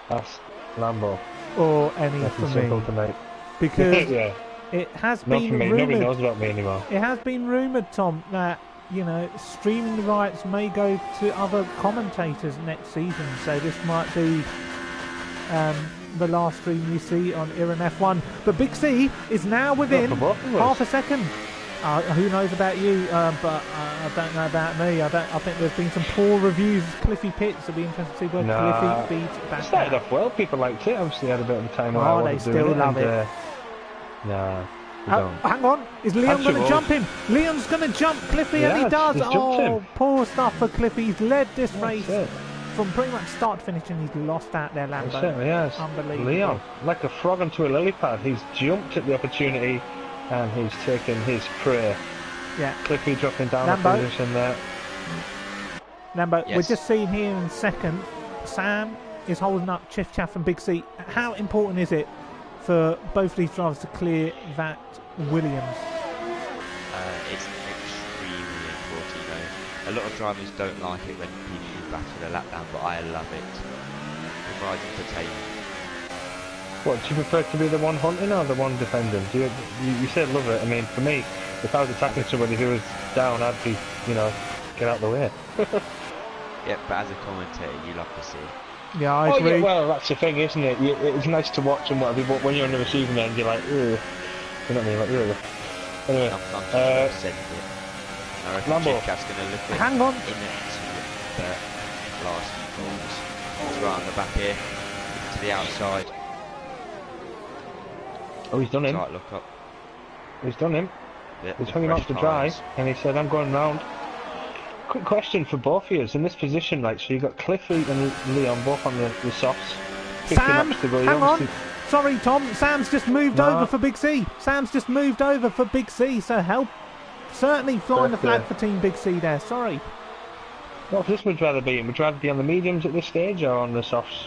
#AskLambo. Or any Nice for and simple me. tonight. Because yeah. it has Not been for me. Nobody rumoured. knows about me anymore. It has been rumoured, Tom, that, you know, streaming rights may go to other commentators next season. So this might be the last stream you see on Iran F1. But Big C is now within half a second. Who knows about you? But I don't know about me. I think there's been some poor reviews. Cliffy Pitts. It'll be interesting to see where Cliffy beats back. It started off well. People liked it. Obviously, had a bit of time. Oh, they still love it. Nah. Hang on, is Leon going to jump him? Leon's going to jump Cliffy, and he does. Oh, poor stuff for Cliffy. He's led this race from pretty much start to finish, and he's lost out there, Lambo. He certainly has. Unbelievable. Leon, like a frog onto a lily pad, he's jumped at the opportunity and he's taken his prey. Yeah. Cliffy dropping down Lambo. the position there. Lambo, Yes. we're just seeing here in second, Sam is holding up Chiff Chaff and Big C. How important is it for both of these drivers to clear that Williams? It's extremely important, you know. A lot of drivers don't like it when people battle a lap down, but I love it. I'm riding for Taylor. What, do you prefer to be the one hunting or the one defending? You said love it. I mean, for me, if I was attacking somebody who was down, I'd be, you know, get out of the way. Yeah, but as a commentator, you love to see it. Yeah, I agree. Yeah, well, that's the thing, isn't it? It's nice to watch and whatever, but when you're on the receiving end, you're like, ugh. You know what I mean? Like, ugh. Anyway, Sometimes you just send it. I reckon Lambo. Chief Cat's going to look at Hang on. in the last few balls. He's right on the back here, to the outside. oh, he's done him. Tight look up. He's done him. Yeah, He's with hung him fresh out to dry, tyres. and he said, I'm going round. Quick question for both of you. In this position, like, so you got Cliffy and Leon both on the softs. 50 Sam, laps to go. You hang on. obviously- Sorry, Tom. Sam's just moved No. over for Big C. Sam's just moved over for Big C, so help. Certainly flying the flag for Team Big C there. Sorry. What position would you rather be in? Would you rather be on the mediums at this stage or on the softs?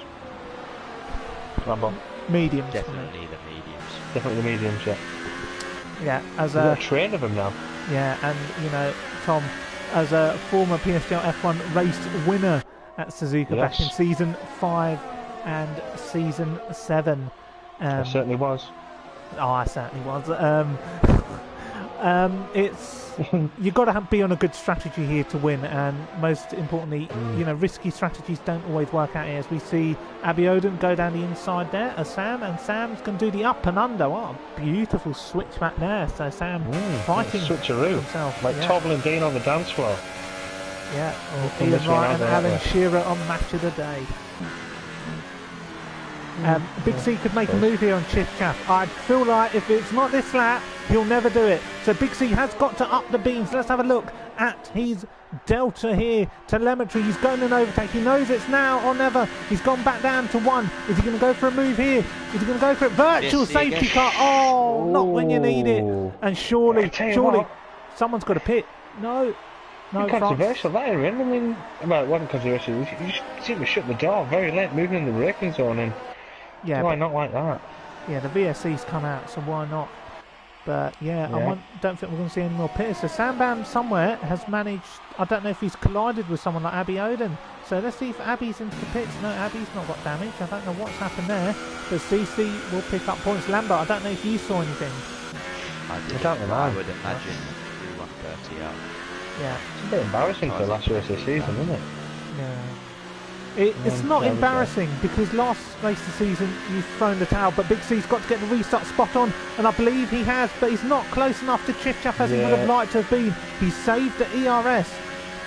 Lambo. Mediums. Definitely the mediums. Definitely the mediums, yeah. Yeah, as We've a got a train of them now. yeah, and you know, Tom, as a former PSGL F1 race winner at Suzuka back in Yes. season 5 and season 7. It certainly was. Oh, I certainly was. It's you've got to be on a good strategy here to win, and most importantly, you know, risky strategies don't always work out here. As we see Abby Oden go down the inside there as Sam, and Sam's going to do the up and under. What a beautiful switch back there. So Sam fighting Switcheroo. himself, Like yeah. Tobble and Dean on the dance floor. Yeah, From Ian this one Wright and out there, Alan Shearer on match of the day. Big C could make a move here on Chiff Chaff. I feel like if it's not this lap, he'll never do it. So Big C has got to up the beams. Let's have a look at his delta here. Telemetry, he's going an overtake. He knows it's now or never. He's gone back down to 1. Is he going to go for a move here? Is he going to go for it? Virtual Yes, safety again. car. Oh, not when you need it. Ooh. And surely, I tell you what. someone's got to pit. No, France. Controversial that area. I mean, well, it wasn't controversial. You just seem to shut the door very late, moving in the braking zone, and Yeah, why but- not like that? Yeah, the VSC's come out, so why not? But yeah, don't think we're going to see any more pitters. So Sambam somewhere has managed, I don't know if he's collided with someone like Abby Oden. So let's see if Abby's into the pits. No, Abby's not got damage. I don't know what's happened there. But CC will pick up points. Lambert, I don't know if you saw anything. I don't know. I would imagine through 130 out. Yeah, It's a bit embarrassing for the last race of the season, isn't it? yeah. It's not yeah, embarrassing because last race of the season you've thrown the towel, but Big C's got to get the restart spot on, and I believe he has, but he's not close enough to Chiff Chaff as he would have liked to have been. He saved the ERS,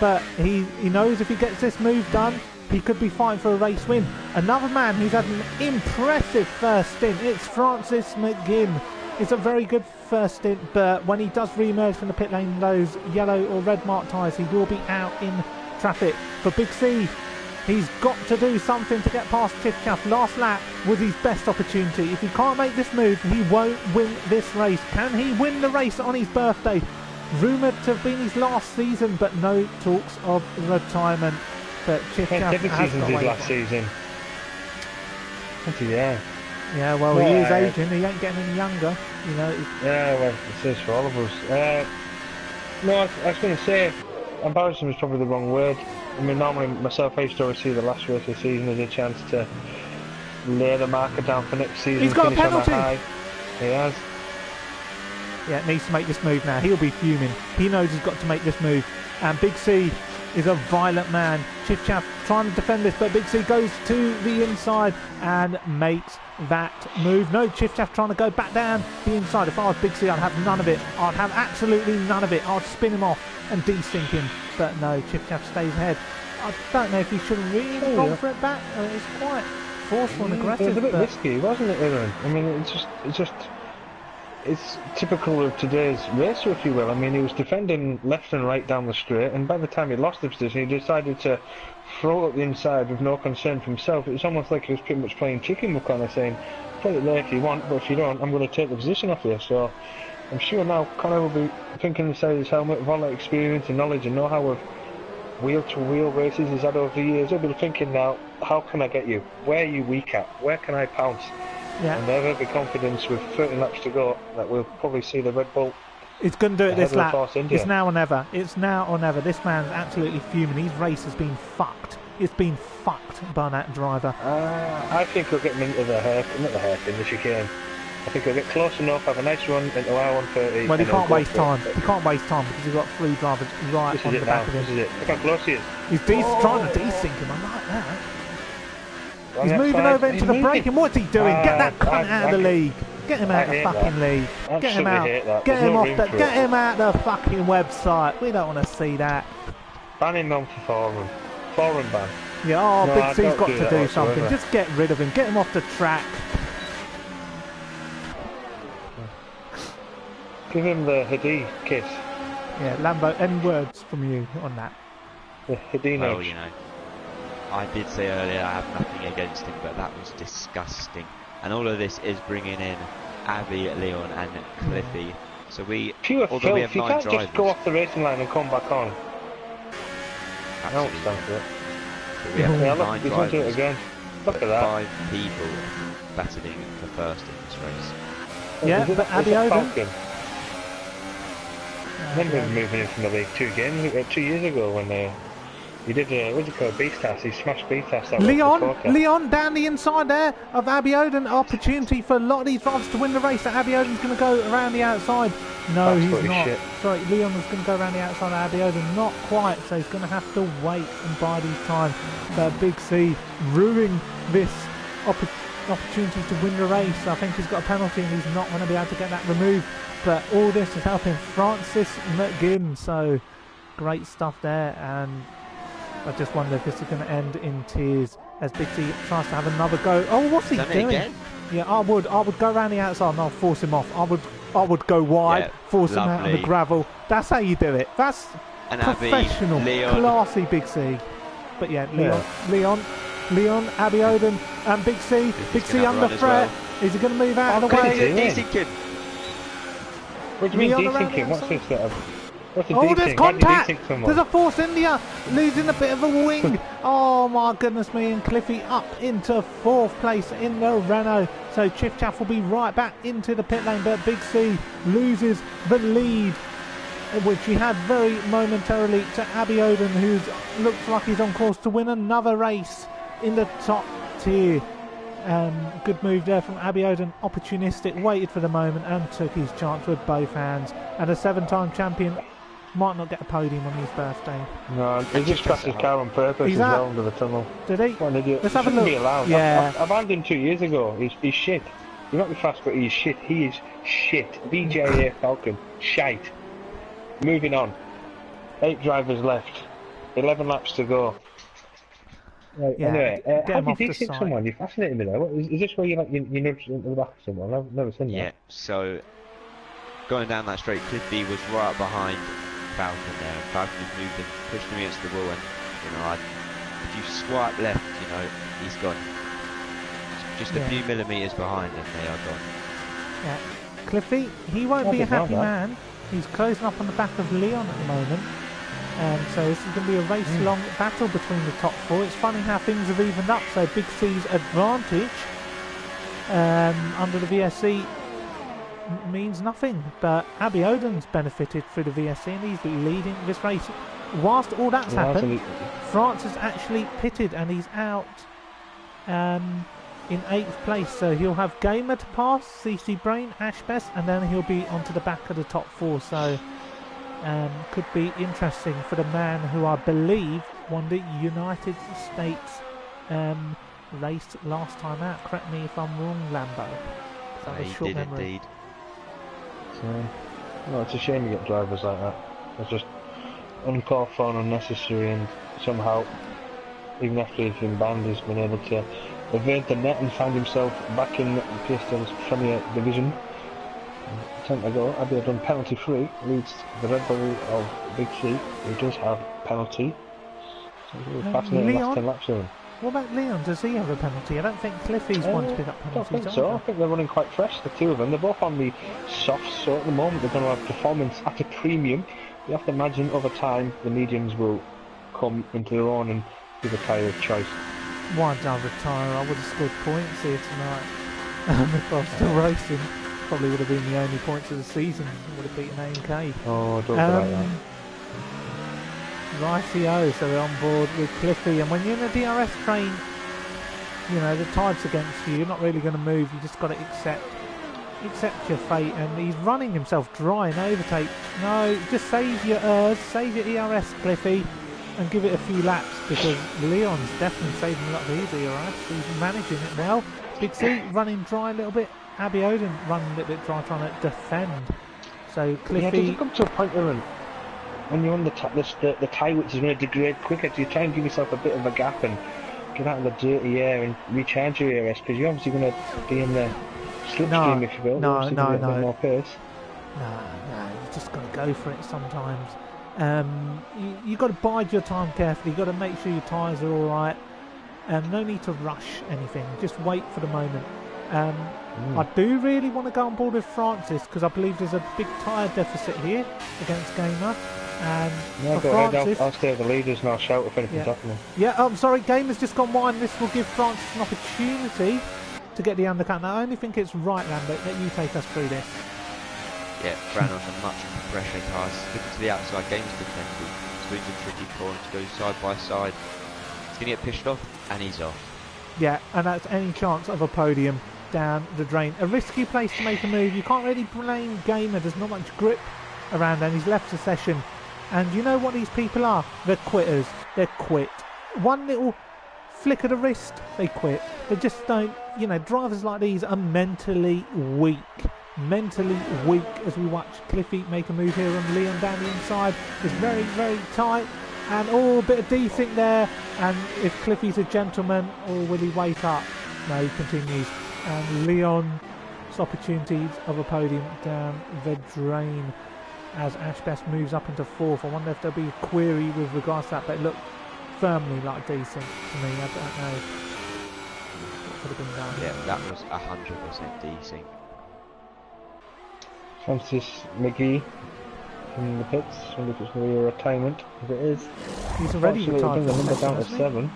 but he knows if he gets this move done, he could be fighting for a race win. Another man who's had an impressive first stint, it's Francis McGinn. It's a very good first stint, but when he does re-emerge from the pit lane, those yellow or red marked tyres, he will be out in traffic. For Big C, he's got to do something to get past Chiff Chaff. Last lap was his best opportunity. If he can't make this move, he won't win this race. Can he win the race on his birthday? Rumoured to have been his last season, but no talks of retirement. But Chiff Chaff Different has season's got his away last from it. season. Yeah. Yeah, well, he is Yeah. aging. He ain't getting any younger. You know, Yeah, well, it is for all of us. No, I was going to say, embarrassing was probably the wrong word. I mean, normally myself, I used to always see the last race of the season as a chance to lay the marker down for next season. He's got a finish on penalty. high. He has. yeah, needs to make this move now. He'll be fuming. He knows he's got to make this move. And Big C is a violent man. Chiff Chaff trying to defend this, but Big C goes to the inside and makes that move. No, Chiff Chaff trying to go back down the inside. If I was Big C, I'd have none of it. I'd have absolutely none of it. I'd spin him off and desync him. But no, Chiff Chaff stays ahead. I don't know if he should have really gone for it back. It's quite forceful and aggressive. It was a bit but risky, wasn't it, Aaron? I mean, it's typical of today's racer, if you will. I mean, he was defending left and right down the straight, and by the time he lost the position, he decided to throw up the inside with no concern for himself. It was almost like he was pretty much playing chicken with Connor, saying, play it there if you want, but if you don't, I'm going to take the position off you. So I'm sure now Connor will be thinking inside his helmet with all that experience and knowledge and know-how of wheel-to-wheel races he's had over the years. He'll be thinking now, how can I get you? Where are you weak at? Where can I pounce? Yeah. And there will be confidence with 30 laps to go that we'll probably see the Red Bull. It's going to do it this lap. It's now or never. It's now or never. This man's absolutely fuming. His race has been fucked. It's been fucked by that driver. I think he'll get him into the hairpin, the chicane. I think he'll get close enough, have a nice run into R130. Well, he can't waste time. He can't waste time because he's got 3 drivers right on the back of him. This is it. Look how close he is. He's trying to desync him. I like that. He's moving over into the braking. What's he doing? Get that cunt out of the league. Get him out of the fucking league. Get him out. Get him off the. Get him out the fucking website. We don't want to see that. Ban him on for forum ban. Yeah. Big C's got to do something. Just get rid of him. Get him off the track. Give him the Hadi kiss. Yeah, Lambo. Any words from you on that? The Hadi Well, nudge. you know, I did say earlier I have nothing against him, but that was disgusting. And all of this is bringing in Abby, Leon, and Cliffy. So pure although filth. we have You 9 can't drivers, just go off the racing line and come back on. I don't stand for it. But we have 9 he's going to do it drivers. again. Look at that. 5 people battling for first in this race. Yeah, but Abby Oden. Remember him moving in from the league 2 years ago when he did what's it called, B-Stas. He smashed B-Stas. Leon down the inside there of Abby Oden. Opportunity for a lot of these drivers to win the race. That Abby Oden's going to go around the outside. No, he's not. Shit. Sorry, Leon was going to go around the outside of Abby Oden. Not quite, so he's going to have to wait and bide his time. But Big C ruining this opportunity to win the race. I think he's got a penalty and he's not going to be able to get that removed. But all this is helping Francis McGinn. So great stuff there. And I just wonder if this is going to end in tears as Big C tries to have another go. Oh, what's he doing? Again? Yeah, I would go around the outside and I'll force him off. I would go wide, force him out on the gravel. That's how you do it. That's professional, classy Big C. But yeah, Leon, Abby Oden and Big C. Big C under threat. Well. Is he going to move out of the way? What do you mean desyncing? What's this? There's contact! There's a Force India losing a bit of a wing. Oh my goodness me, and Cliffy up into 4th place in the Renault. So Chiff Chaff will be right back into the pit lane, but Big C loses the lead, which he had very momentarily to Abby Oden, who looks like he's on course to win another race in the top tier. Good move there from Abby Oden, opportunistic, waited for the moment and took his chance with both hands. And a 7-time champion might not get a podium on his birthday. No, he just crashed his car on purpose as well under the tunnel. Did he? What an idiot. Let's have a look. Be allowed. Yeah. I've banned him 2 years ago. He's shit. He might be fast, but he's shit. He is shit. BJA Falcon. Shite. Moving on. 8 drivers left. 11 laps to go. Right, yeah, anyway, how do you desync someone? You're fascinating me there. Is this where you nudge into the back of someone? I've never seen that. Yeah, so going down that straight, Cliffy was right behind Falcon there, and Falcon has moved and pushed him against the wall, and if you swipe left, he's gone. Just a few millimetres behind and they are gone. Yeah, Cliffy, he won't be a happy man. He's closing up on the back of Leon at the moment. So this is going to be a race-long battle between the top 4. It's funny how things have evened up. So Big C's advantage under the VSC means nothing. But Abby Oden's benefited through the VSC and he's leading this race. Whilst all that's happened, France has actually pitted and he's out in 8th place. So he'll have Gamer to pass, CC Brain, Ashbest, and then he'll be onto the back of the top 4. So could be interesting for the man who I believe won the United States race last time out. Correct me if I'm wrong, Lambo. He did indeed. No, it's a shame you get drivers like that. It's just uncalled for and unnecessary, and somehow, even after he's been banned, he's been able to evade the net and find himself back in PSGL's Premier Division. 10 to go. Abby done penalty free, leads the Red Bull of Big C, who does have penalty. Fascinating last 10 Leon? laps soon. What about Leon? Does he have a penalty? I don't think Cliffy's one to pick up I don't penalties. think so. either. I think they're running quite fresh, the two of them. They're both on the soft, so at the moment they're going to have performance at a premium. You have to imagine over time the mediums will come into their own and be the tyre of choice. Why did I retire? I would have scored points here tonight. If I was still racing, probably would have been the only points of the season. Would have beaten AMK. Oh, don't say like that. Rightio, so we're on board with Cliffy, and when you're in a DRS train, you know the tide's against you. You're not really going to move. You just got to accept your fate. And he's running himself dry in overtake. No, just save your save your ERS, Cliffy, and give it a few laps, because Leon's definitely saving a lot of his ERS. He's managing it well. Big C running dry a little bit. Abby Oden running a little bit dry, trying to defend. So Cliffy. Yeah, does it come to a point when you're on the tyre which is going to degrade quicker, do you try and give yourself a bit of a gap and get out of the dirty air and recharge your ERS, because you're obviously going to be in the slipstream, if you will. No. A bit more pace. No, you just got to go for it sometimes. You got to bide your time carefully. You got to make sure your tyres are all right. No need to rush anything. Just wait for the moment. I do really want to go on board with Francis, because I believe there's a big tyre deficit here against Gamer. And yeah, go Francis, ahead. I'll stay with the leaders and I'll shout if anything's happening. Yeah, I'm sorry, Gamer's just gone wide. This will give Francis an opportunity to get the undercut. Now, I only think it's right, Lambert, that you take us through this. Yeah, ran on the much pressure cars, looking to the outside, Game's defending. Swings a tricky corner to go side by side. He's going to get pushed off, and he's off. Yeah, and that's any chance of a podium down the drain. A risky place to make a move. You can't really blame Gamer. There's not much grip around, and he's left the session. And you know what these people are? They're quitters. They're quit. One little flick of the wrist, they quit. They just don't, drivers like these are mentally weak. Mentally weak, as we watch Cliffy make a move here on Leon down the inside. It's very, very tight. And a bit of desync there. And if Cliffy's a gentleman, or will he wait up? No, he continues. And Leon's opportunities of a podium down the drain as Ash Best moves up into fourth. I wonder if there'll be a query with regards to that, but it looked firmly like desync to me. I don't know what could have been done. Yeah, that was 100% desync. Francis McGee in the pits. I wonder if it's going to be a retirement. If it is, he's already retired. The number down to 7.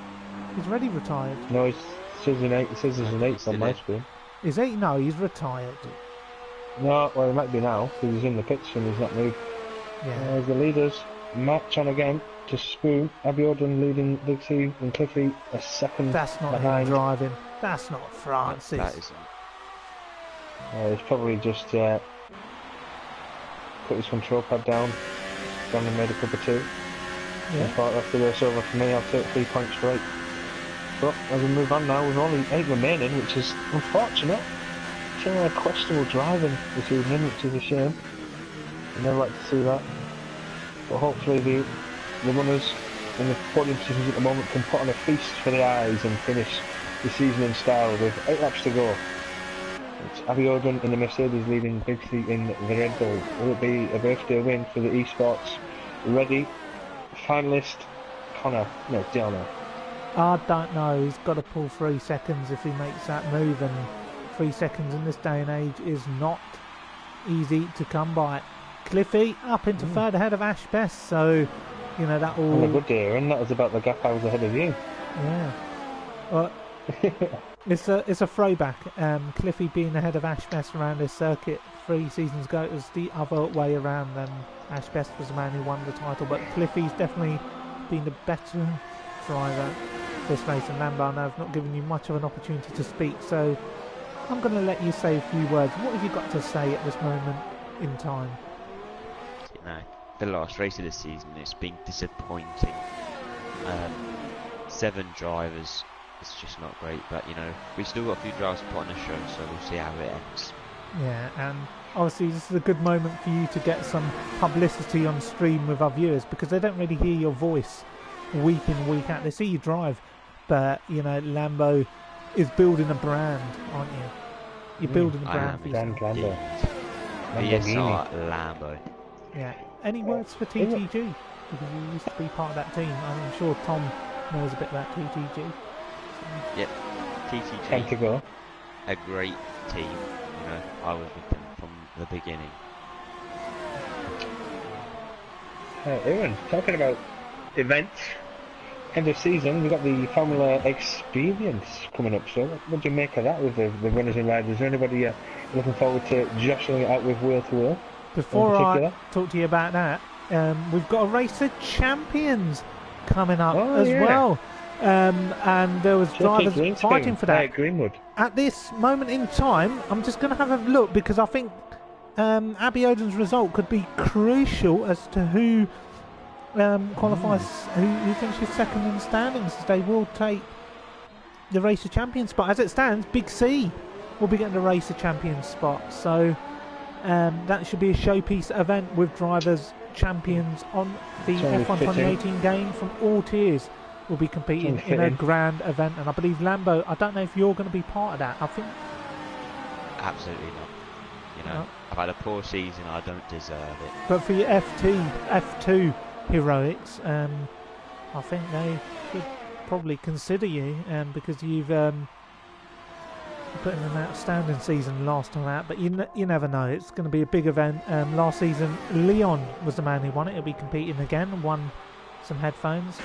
He's already retired. No, it says an 8. It says there's an 8 on my screen. Is 8? No, he's retired. No, well, it might be now, because he's in the pits and he's not moved. Yeah. The leaders march on again to Spoon. Abiodun leading Big C and Cliffy a second That's not behind. him driving. That's not Francis. That isn't. He's probably just put his control pad down, gone and made a cup of tea. Yeah. I thought that's the race over for me. I'll take 3 points straight. But as we move on now, with only 8 remaining, which is unfortunate. Questionable driving this evening, which is a shame. I never like to see that. But hopefully the runners in the podium positions at the moment can put on a feast for the eyes and finish the season in style with 8 laps to go. It's Abiodun in the Mercedes leading Big C in the Red Bull. Will it be a birthday win for the esports ready finalist Connor? No, Diana. I don't know. He's got to pull 3 seconds if he makes that move, and 3 seconds in this day and age is not easy to come by. Cliffy up into third ahead of Ash Best, so that all. On a good day, and that was about the gap I was ahead of you. Yeah. Well, it's a throwback. Cliffy being ahead of Ash Best around this circuit 3 seasons ago, it was the other way around. Then Ash Best was the man who won the title, but Cliffy's definitely been the better driver this race. And Lambo, I know I've not given you much of an opportunity to speak, so I'm going to let you say a few words. What have you got to say at this moment in time? The last race of the season, it's been disappointing. 7 drivers, it's just not great, but we've still got a few drivers to put on the show, so we'll see how it ends. Yeah, and obviously this is a good moment for you to get some publicity on stream with our viewers, because they don't really hear your voice week in, week out. They see you drive, but Lambo is building a brand, aren't you? You're building a brand for yourself. Lambo. BSR Lambo. Yeah. Any words for TTG? Because you used to be part of that team. I'm sure Tom knows a bit about TTG. So. Yep, TTG. Time to go. A great team. I was with them from the beginning. Ewan, talking about events, end of season, we've got the Formula Experience coming up, so what do you make of that with the runners and riders? Is there anybody you're looking forward to jostling it out with wheel to wheel? Before I talk to you about that, we've got a race of champions coming up well. And there was drivers fighting for that. Greenwood. At this moment in time, I'm just going to have a look because I think Abbey Oden's result could be crucial as to who qualifies, who finishes second in the standings. They will take the race of champions spot. As it stands, Big C will be getting the race of champions spot. So that should be a showpiece event with drivers champions on the F1 2018 game from all tiers. Will be competing in a grand event, and I believe Lambo, I don't know if you're going to be part of that. I think absolutely not. I've had a poor season, I don't deserve it. But for your F2 heroics, I think they should probably consider you because you've put in an outstanding season last time out, but you never know. It's going to be a big event. Last season, Leon was the man who won it. He'll be competing again and won some headphones.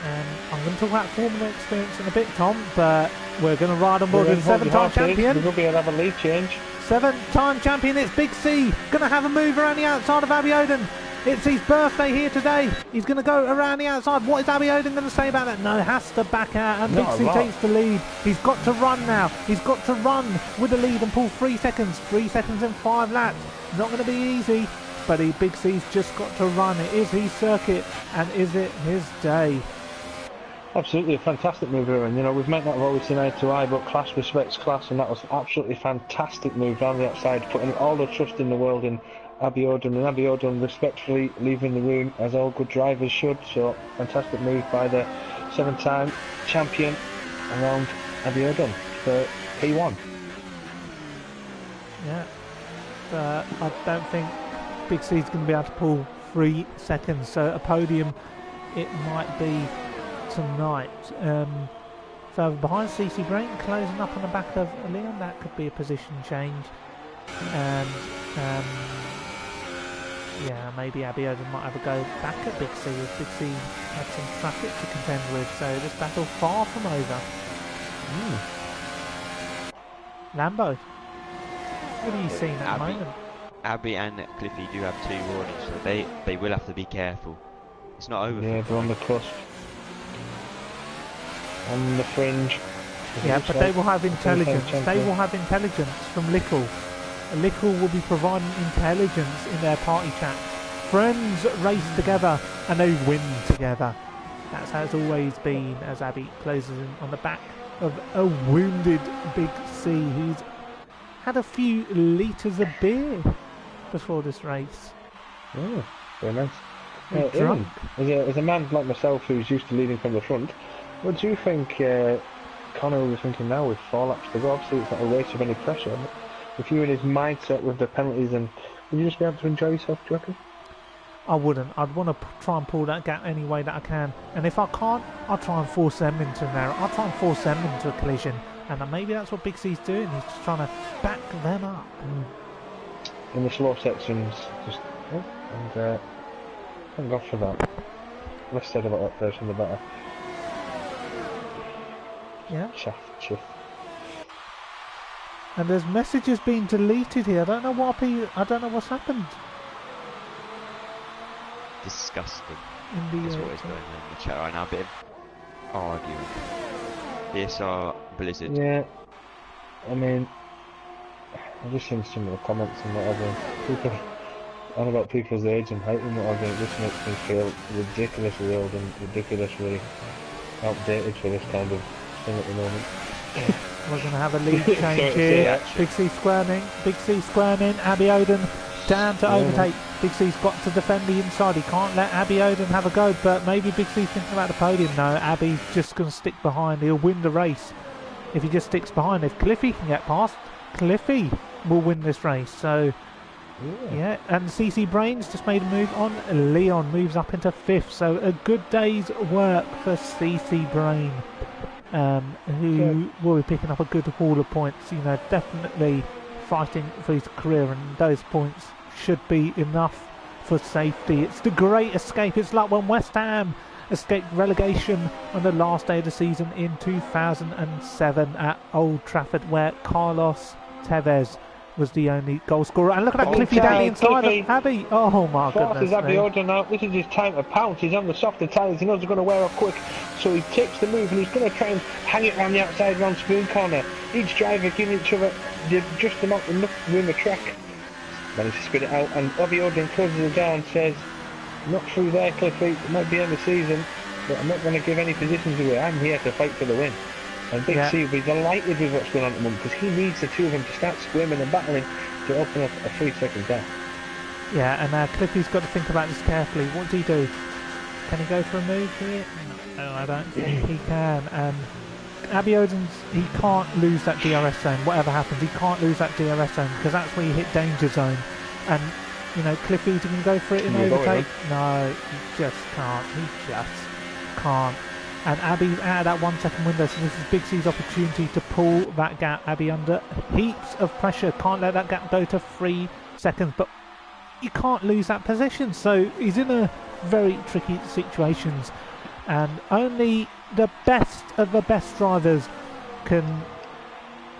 I'm going to talk about Formula Experience in a bit, Tom, but we're going to ride on board with a 7-time champion. There will be another lead change. 7-time champion, it's Big C. Going to have a move around the outside of Abbey Oden. It's his birthday here today. He's going to go around the outside. What is Abbey Oden going to say about that? No, has to back out, and Big C takes the lead. He's got to run now. He's got to run with the lead and pull 3 seconds. 3 seconds in 5 laps. Not going to be easy. But Big C's just got to run. It is his circuit, and is it his day? Absolutely, a fantastic move, and we've met that, I've always seen eye to eye, but class respects class, and that was absolutely fantastic move down the outside, putting all the trust in the world in Abbey Oden, and Abbey Oden respectfully leaving the room, as all good drivers should. So fantastic move by the 7-time champion around Abbey Oden for P1. Yeah, but I don't think Big C's going to be able to pull 3 seconds, so a podium it might be tonight. Further behind, CC Brain closing up on the back of Leon. That could be a position change, and yeah, maybe Abbey Oden might have a go back at Big C as Big C had some traffic to contend with, so this battle far from over. Lambo, what are you seeing at the moment? Abbey and Cliffy do have 2 warnings, so they will have to be careful. It's not over. Yeah, they're on the cusp. On the fringe. Yeah, but they will have intelligence. They will have intelligence from Lickle. Lickle will be providing intelligence in their party chat. Friends race together and they win together. That's how it's always been, as Abbey closes in on the back of a wounded Big C who's had a few litres of beer before this race. Oh, very nice. Drunk. As a man like myself who's used to leading from the front, what do you think Connor was thinking now with 4 laps to go? Obviously it's not a race of any pressure, but if you were in his mindset with the penalties, and would you just be able to enjoy yourself, do you reckon? I wouldn't. I'd want to try and pull that gap any way that I can, and if I can't, I'll try and force them into an error. I'll try and force them into a collision, and maybe that's what Big C's doing. He's just trying to back them up. In the slow sections, and thank God for that. Less said about that person, the better. Yeah. Shaft. And there's messages being deleted here. I don't know what's happened. Disgusting. That's what is going on in the chat right now. A bit of arguing. BSR Blizzard. Yeah. I mean, I've just seen some of the comments and whatever. People on about people's age and height and whatever. It just makes me feel ridiculously old and ridiculously outdated for this kind of thing at the moment. We're going to have a lead change here. Big C squaring in. Abbey Oden down to overtake. Big C's got to defend the inside. He can't let Abbey Oden have a go, but maybe Big C's thinking about the podium. No, Abbey's just going to stick behind. He'll win the race if he just sticks behind. If Cliffy can get past, Cliffy will win this race. So Yeah, and CC Brains just made a move on. Leon moves up into 5th, so a good day's work for CC Brain, who will be picking up a good haul of points. You know, definitely fighting for his career, and those points should be enough for safety. It's the great escape. It's like when West Ham escaped relegation on the last day of the season in 2007 at Old Trafford, where Carlos Tevez was the only goal scorer. And look at that, Cliffy down the inside of Abbey. Oh my goodness. Abbey Odin now. This is his time to pounce. He's on the softer tires. He knows he's going to wear off quick. So he takes the move and he's going to try and hang it around the outside round Spoon Corner. Each driver giving each other just enough room of track. Managed to spit it out, and Abbey Odin closes the door and says, "Not through there, Cliffy. It might be end of the season, but I'm not going to give any positions away. I'm here to fight for the win." And Big C will be delighted with what's going on at the moment, because he needs the two of them to start swimming and battling to open up a 3-second gap. Yeah, and Cliffy's got to think about this carefully. What do he do? Can he go for a move here? No, I don't think he can. And Abbey Odin's, he can't lose that DRS zone. Whatever happens, he can't lose that DRS zone, because that's where you hit danger zone. And, you know, Cliffy, he can go for it in overtake. No, he just can't. He just can't. And Abbey's out of that 1 second window, so this is Big C's opportunity to pull that gap. Abbey under heaps of pressure, can't let that gap go to 3 seconds, but you can't lose that position, so he's in a very tricky situations, and only the best of the best drivers can,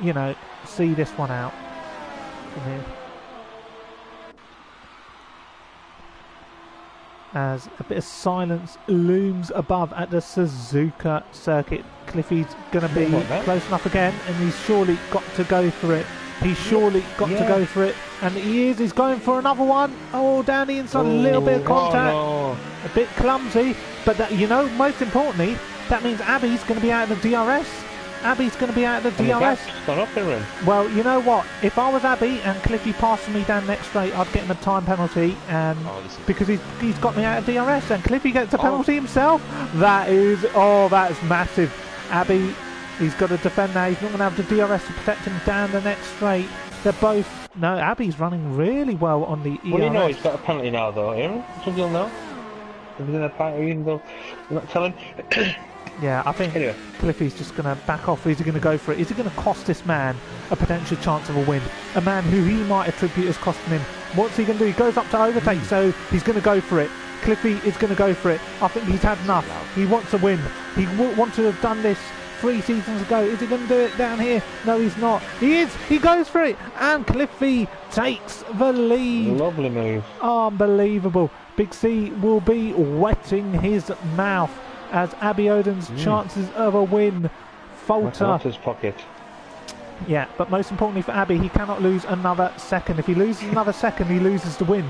you know, see this one out from here. As a bit of silence looms above at the Suzuka circuit. Cliffy's going to be close enough again, and he's surely got to go for it. He's surely got to go for it, and he's going for another one. Oh, down the inside, a little bit of contact. A bit clumsy, but that, you know, most importantly, that means Abbey's going to be out of the DRS. Abby's going to be out of the DRS. Well, you know what? If I was Abbey and Cliffy passed me down next straight, I'd get him a time penalty, and because he's got me out of DRS, and Cliffy gets a penalty himself. That's massive. Abbey, he's got to defend now. He's not going to have the DRS to protect him down the next straight. They're both. No, Abbey's running really well on the ERS. Well, you know he's got a penalty now, though, Aaron. So you'll know. If he's in a penalty, even though you're not telling. Yeah, I think Cliffy's just going to back off. Is he going to go for it? Is he going to cost this man a potential chance of a win? A man who he might attribute as costing him. What's he going to do? He goes up to overtake, so he's going to go for it. Cliffy is going to go for it. I think he's had enough. He wants a win. He wants to have done this 3 seasons ago. Is he going to do it down here? No, he's not. He is. He goes for it. And Cliffy takes the lead. Lovely move. Unbelievable. Big C will be wetting his mouth as Abbey Odin's chances of a win falter. His pocket. Yeah, but most importantly for Abbey, he cannot lose another second. If he loses another second, he loses the win.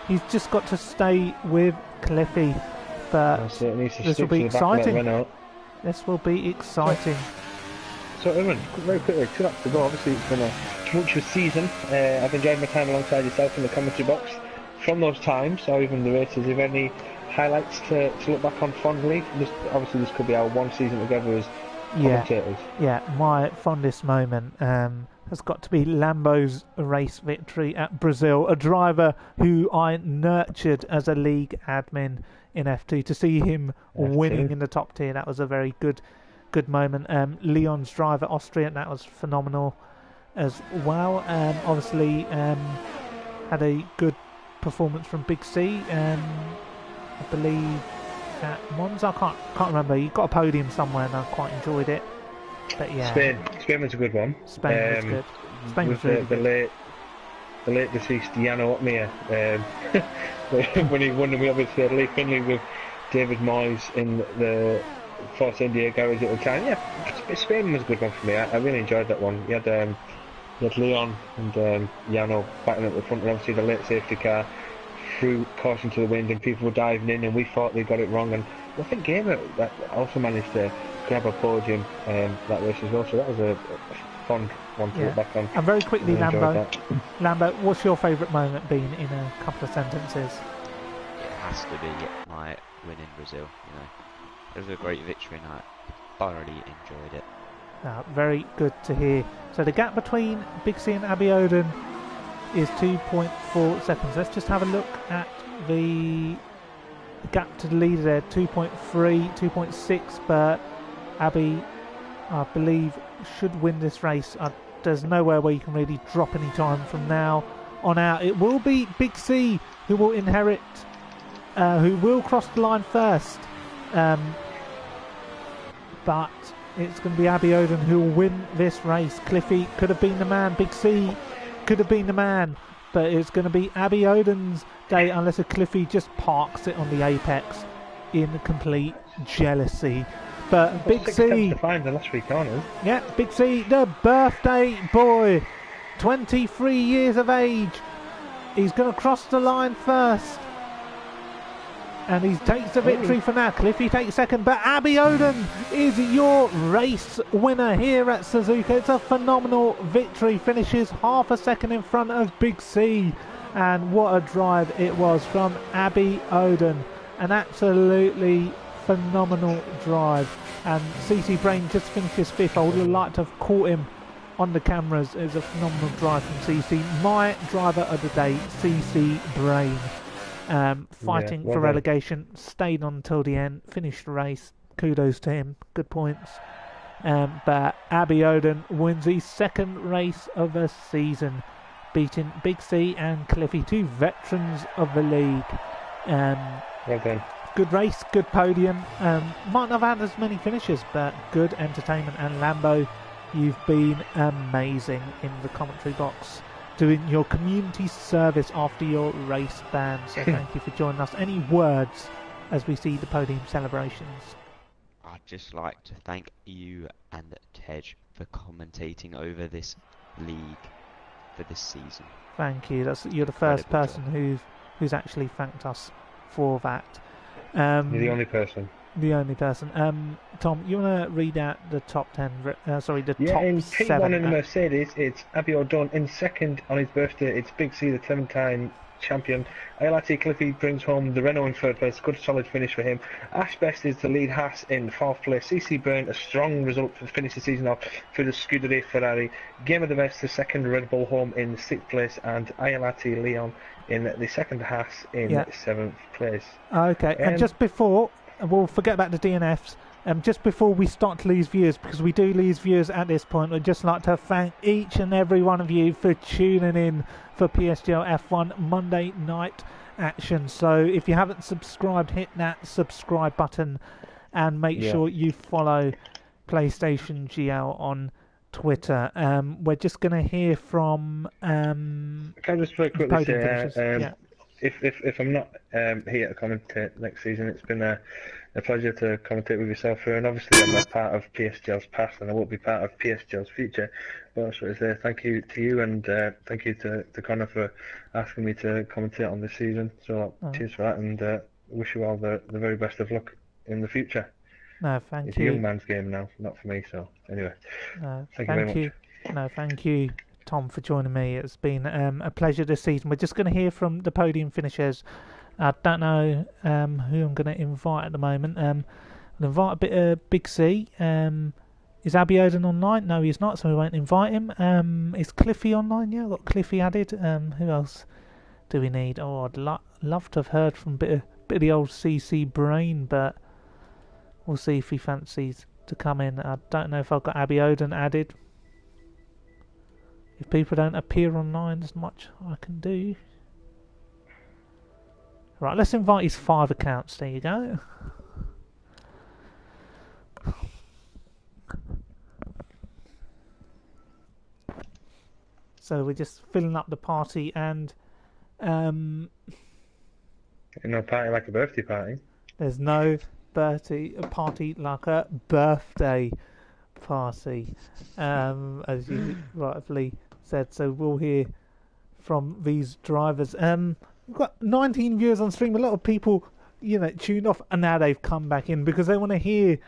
He's just got to stay with Cliffy. But this will be exciting. This will be exciting. So, Ewan, very quickly, 2 laps to go. Obviously, it's been a tumultuous season. I've enjoyed my time alongside yourself in the commentary box. From those times, or even the races, if any highlights to look back on fondly? Obviously, this could be our 1 season together as commentators. Yeah, my fondest moment has got to be Lambo's race victory at Brazil. A driver who I nurtured as a league admin in F2. To see him winning in the top tier, that was a very good moment. Leon's driver, Austrian, that was phenomenal as well. Obviously, had a good performance from Big C. I believe at Monza. I can't remember. He got a podium somewhere, and I quite enjoyed it. But yeah, Spain was a good one. Spain was good. Spain was really good. The late deceased Jano Otmir, when he won, and we obviously had Lee Finley with David Moyes in the Force India garage at the time. Yeah, Spain was a good one for me. I really enjoyed that one. You had Leon and Jano battling at the front, and obviously the late safety car threw caution to the wind, and people were diving in, and we thought they got it wrong. And I think Gamer that also managed to grab a podium that race as well. So that was a fun one to look back on. And very quickly, Lambo, what's your favourite moment been in a couple of sentences? It has to be my win in Brazil. You know, it was a great victory, and I thoroughly enjoyed it. Very good to hear. So the gap between Big C and Abbey Odin is 2.4 seconds. Let's just have a look at the gap to the leader there, 2.3, 2.6, but Abby, I believe, should win this race. There's nowhere where you can really drop any time from now on out. It will be Big C who will inherit, who will cross the line first, but it's going to be Abby Oden who will win this race. Cliffy could have been the man, Big C could have been the man, but it's going to be Abby Oden's day unless a Cliffy just parks it on the apex in complete jealousy. But Big C, yeah, Big C, the birthday boy, 23 years of age. He's going to cross the line first, and he takes the victory for now. Cliffy takes second, but Abby Oden is your race winner here at Suzuka. It's a phenomenal victory. Finishes half a second in front of Big C, and what a drive it was from Abby Oden. An absolutely phenomenal drive, and CC Brain just finishes fifth. I would have liked to have caught him on the cameras. It was a phenomenal drive from CC. My driver of the day, CC Brain. Fighting for relegation, stayed on until the end, finished the race. Kudos to him, good points. But Abby Oden wins his second race of the season, beating Big C and Cliffy, two veterans of the league. Well done. Good race, good podium. Might not have had as many finishes, but good entertainment. And Lambo, you've been amazing in the commentary box, doing your community service after your race ban. So thank you for joining us. Any words as we see the podium celebrations? I'd just like to thank you and Tej for commentating over this league for this season. Thank you. You're the first person who's actually thanked us for that. You're the only person. The only person. Tom, you want to read out the top 10? The top in P1 7. In the Mercedes, it's Abby O'Donnell. In second on his birthday, it's Big C, the 7-time champion. Ayalati Cliffy brings home the Renault in third place. Good solid finish for him. Ash Best is the lead Haas in fourth place. CC Byrne, a strong result to finish the season off for the Scuderia Ferrari. Game of the Best, the second Red Bull home in sixth place, and Ayalati Leon in the second Haas in seventh place. Okay, and just before, we'll forget about the DNFs. Just before we start to lose viewers, because we do lose viewers at this point, I'd just like to thank each and every one of you for tuning in for PSGL F1 Monday night action. So if you haven't subscribed, hit that subscribe button and make sure you follow PlayStation GL on Twitter. We're just going to hear from... Can I just very quickly say, if I'm not here to commentate next season, it's been a pleasure to commentate with yourself here, and obviously I'm a part of PSGL's past and I won't be part of PSGL's future. But I just want to say thank you to you, and thank you to Connor for asking me to commentate on this season. So cheers for that, and wish you all the very best of luck in the future. No, thank you. It's a young man's game now, not for me, so anyway. Thank you very much. No, thank you, Tom, for joining me. It's been a pleasure this season. We're just going to hear from the podium finishers. I don't know who I'm going to invite at the moment. I'll invite a bit of Big C. Is Abby Oden online? No, he's not, so we won't invite him. Is Cliffy online? Yeah, I've got Cliffy added. Who else do we need? Oh, I'd love to have heard from a bit of the old CC Brain, but we'll see if he fancies to come in. I don't know if I've got Abby Oden added. If people don't appear online, there's much I can do. Right, let's invite his 5 accounts. There you go. So we're just filling up the party, and no party like a birthday party. There's no party like a birthday party, as you rightfully said. So we'll hear from these drivers. We've got 19 viewers on stream. A lot of people, tuned off, and now they've come back in because they want to hear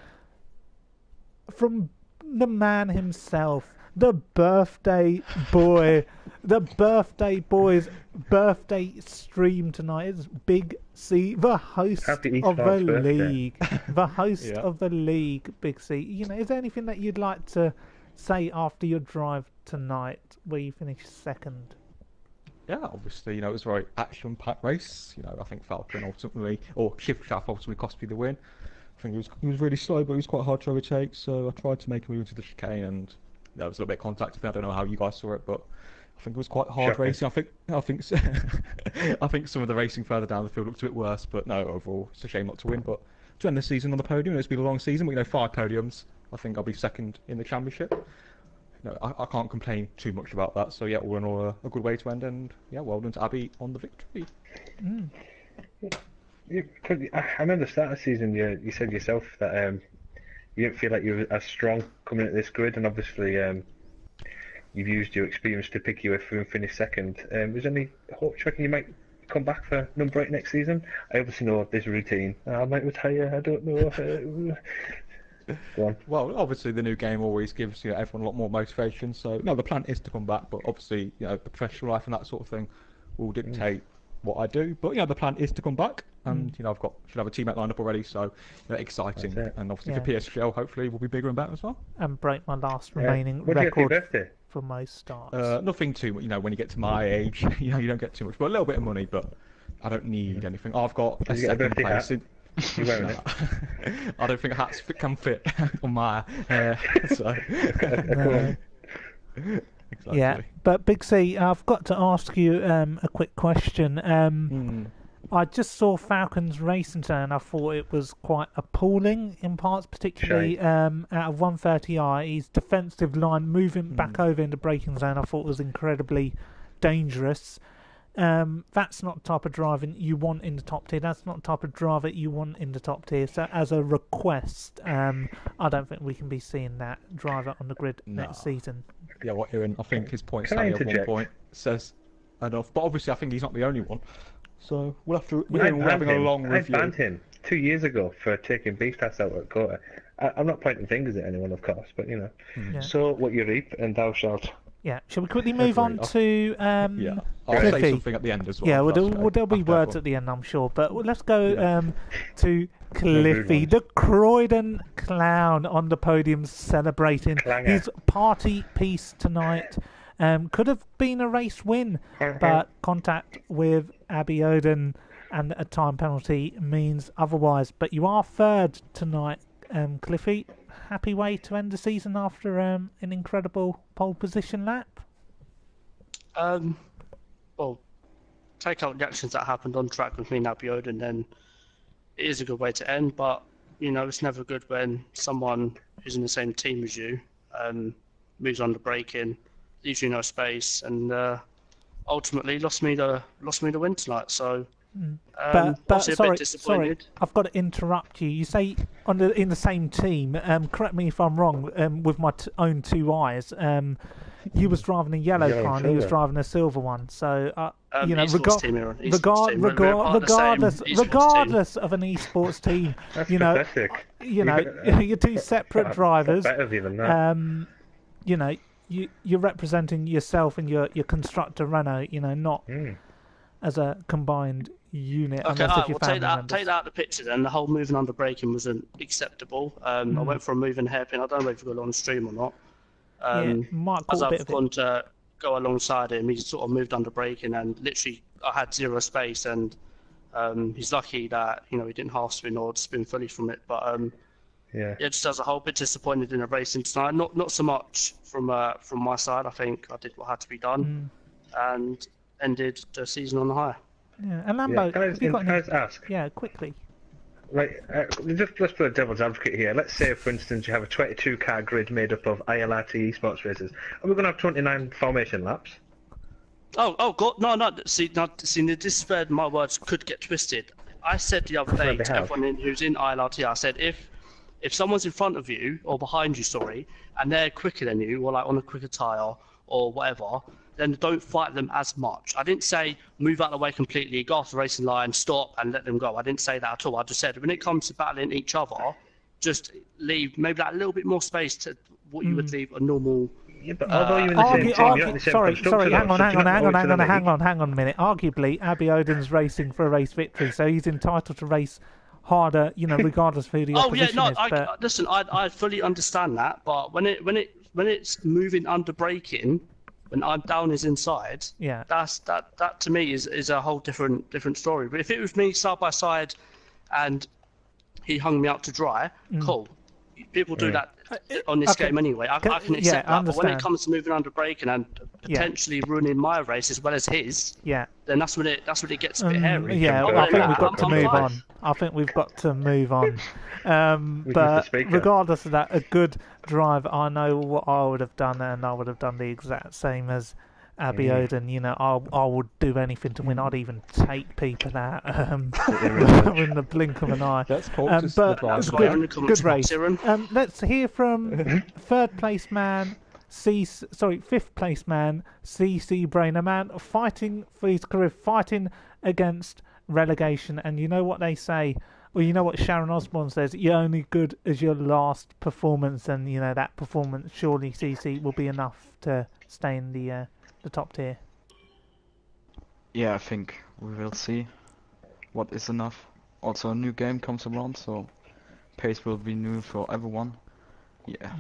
from the man himself, the birthday boy. The birthday boy's birthday stream tonight is Big C, the host of the league. The host of the league, Big C. Is there anything that you'd like to say after your drive tonight, where you finished second? yeah, obviously, it was a very action-packed race. I think Falcon ultimately, or Shift Shaft ultimately cost me the win. I think he was really slow, but he was quite hard to overtake. So I tried to make him move into the chicane, and there was a little bit of contact. I don't know how you guys saw it, but I think it was quite hard racing. I think I think some of the racing further down the field looked a bit worse, but no, overall, it's a shame not to win. But to end the season on the podium, it's been a long season. But 5 podiums. I think I'll be second in the championship. I can't complain too much about that. So yeah, all in all, a good way to end, and yeah, well done to Abby on the victory. I remember the start of the season, you said yourself that you didn't feel like you were as strong coming at this grid, and obviously you've used your experience to pick you way through and finish second. Was there any hope you might come back for number 8 next season? I obviously know this routine. I might retire. I don't know. Go on. Well, obviously the new game always gives everyone a lot more motivation. So no, the plan is to come back, but obviously the professional life and that sort of thing will dictate what I do. But the plan is to come back, and should have a teammate lined up already. So exciting, and obviously for PSGL, hopefully will be bigger and better as well. And break my last remaining what record for most starts. Nothing too much. When you get to my age, you don't get too much, but a little bit of money. But I don't need anything. I've got a second place. You're wearing it. I don't think hats can fit on my hair. So. Exactly. Yeah, but Big C, I've got to ask you a quick question. I just saw Falcon's racing today, and I thought it was quite appalling in parts, particularly out of 130i. His defensive line moving back over into braking zone, I thought was incredibly dangerous. That's not the type of driving you want in the top tier. That's not the type of driver you want in the top tier. So as a request, I don't think we can be seeing that driver on the grid next season. Yeah, what Ewan, I think his point at one point says enough. But obviously I think he's not the only one. So we'll have to... We're having a long review. I banned him 2 years ago for taking beef tests out at Kota. I'm not pointing fingers at anyone, of course, but So what you reap and thou shalt... Yeah, shall we quickly move on to I'll Cliffy? say something at the end as well. Yeah, there'll be words at the end, I'm sure. But let's go to Cliffy, the Croydon Clown, on the podium celebrating his party piece tonight. Could have been a race win, but contact with Abby Oden and a time penalty means otherwise. But you are third tonight, Cliffy. Happy way to end the season after an incredible pole position lap? Well, take out the actions that happened on track with me and Abby Oden, then it is a good way to end. But, it's never good when someone who's in the same team as you moves on the braking, leaves you no space, and ultimately lost me the win tonight. So. But sorry, I've got to interrupt you. You say in the same team. Correct me if I'm wrong. With my own 2 eyes, you was driving a yellow car and he was driving a silver one. So regardless of an esports team, that's pathetic. You're 2 separate drivers. Better than that. You're representing yourself and your constructor Renault. Not as a combined unit. Okay, we'll take that out of the picture then. The whole moving under braking wasn't acceptable. I went for a moving hairpin. I don't know if you've got it on the stream or not. As I've gone to go alongside him, he sort of moved under braking, and literally I had 0 space, and he's lucky that he didn't half spin or spin fully from it. But just as a whole, bit disappointed in the racing tonight. Not so much from my side. I think I did what had to be done, and ended the season on the high. Yeah, and Lambo, can I just ask? Yeah, quickly. Right, just let's play devil's advocate here. Let's say, for instance, you have a 22-car grid made up of ILRT esports races. Are we going to have 29 formation laps? Oh God, no. See, this is where my words could get twisted. I said the other day to everyone who's in ILRT, I said if someone's in front of you or behind you, and they're quicker than you, or like on a quicker tyre or whatever, then don't fight them as much. I didn't say move out of the way completely, go off the racing line, stop and let them go. I didn't say that at all. I just said when it comes to battling each other, just leave maybe that little bit more space to what you would leave a normal. Yeah, but although you're in the same team, you're not in the same sorry, hang on a minute. Arguably, Abby Oden's racing for a race victory, so he's entitled to race harder, regardless of who the opposition is. Listen, I fully understand that, but when it's moving under braking, when I'm down his inside, that to me is a whole different story. But if it was me side by side, and he hung me up to dry, cool. People do that on this game anyway. I can accept that. But when it comes to moving under braking and potentially ruining my race as well as his, then that's when it gets a bit hairy. Yeah, I think we've got to move on. I think we've got to move on. But regardless of that, a good drive. I know what I would have done, and I would have done the exact same as Abby Oden. You know, I would do anything to win. I'd even take people out in the blink of an eye. That's cool. But good race. Let's hear from fifth place man, CC Brain, a man fighting for his career, fighting against relegation. And you know what they say, well, you know what Sharon Osbourne says, you're only good as your last performance, and you know that performance surely CC will be enough to stay in the top tier. Yeah, I think we will see what is enough. Also, a new game comes around, so pace will be new for everyone. Yeah.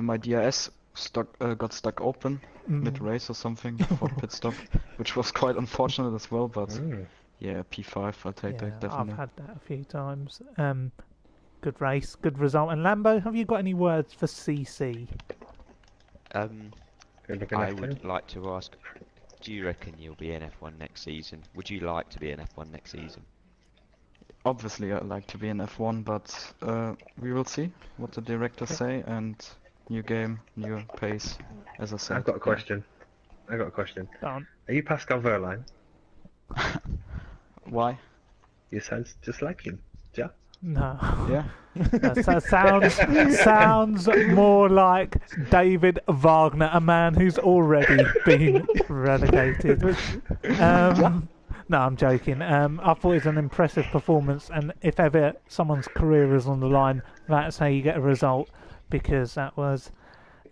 My DRS got stuck open mid-race or something for pit stop, which was quite unfortunate as well, but yeah, P5, I'll take that, definitely. I've had that a few times. Good race, good result. And Lambo, have you got any words for CC? I would like to ask, do you reckon you'll be in F1 next season? Would you like to be in F1 next season? Obviously I'd like to be in F1, but we will see what the directors say, and new game, new pace, as I said. I've got a question. Go on. Are you Pascal Wehrlein? Why? You sound just like him, yeah? No. Yeah. That sounds more like David Wagner, a man who's already been relegated. No, I'm joking. I thought it was an impressive performance, and if ever someone's career is on the line, that's how you get a result, because that was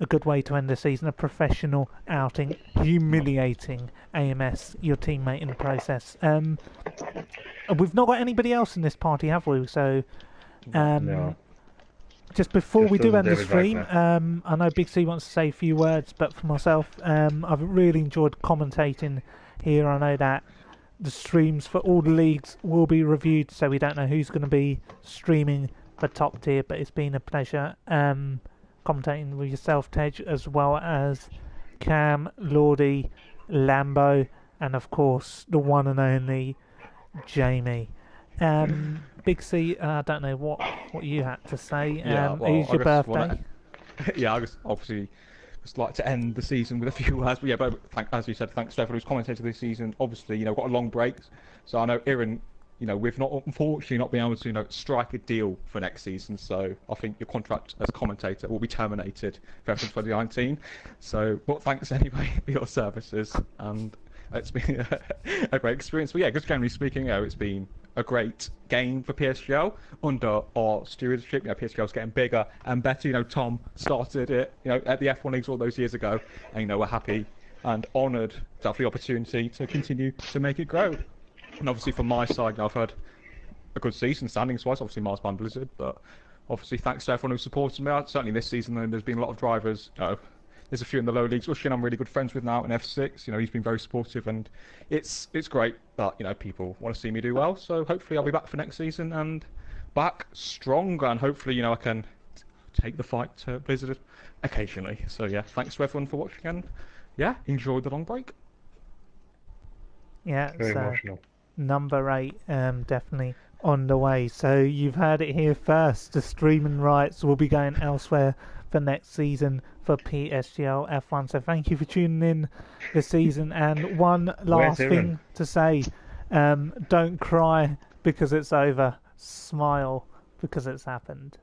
a good way to end the season, a professional outing, humiliating AMS, your teammate in the process. We've not got anybody else in this party, have we? So, no. Just before we do end the stream, I know Big C wants to say a few words, but for myself, I've really enjoyed commentating here. I know that the streams for all the leagues will be reviewed, so we don't know who's going to be streaming for top tier, but it's been a pleasure commentating with yourself, Tej, as well as Cam, Lordy, Lambo, and of course the one and only Jamie. Big C, I don't know what you had to say. It's your birthday. I just obviously just like to end the season with a few words. But as you said, thanks to everyone who's commentated this season. Obviously, got a long break, so I know Iran, we've unfortunately not been able to, strike a deal for next season. So I think your contract as a commentator will be terminated for 2019. So, but thanks anyway for your services, and it's been a great experience. But yeah, just generally speaking, it's been a great game for PSGL under our stewardship. PSGL's getting bigger and better. Tom started it, at the F1 leagues all those years ago, and we're happy and honoured to have the opportunity to continue to make it grow. And obviously from my side, I've had a good season standings-wise. Obviously Mars Band Blizzard, but obviously thanks to everyone who supported me. Certainly this season, there's been a lot of drivers. There's a few in the low leagues. Ushin, I'm really good friends with now in F6. He's been very supportive, and it's great that people want to see me do well. So hopefully I'll be back for next season and back stronger, and hopefully I can take the fight to Blizzard occasionally. So yeah, thanks to everyone for watching, and yeah, enjoy the long break. Yeah, very emotional. Number 8, definitely on the way. So you've heard it here first. The streaming rights will be going elsewhere for next season for PSGL F1. So thank you for tuning in this season. And one last thing to say, don't cry because it's over. Smile because it's happened.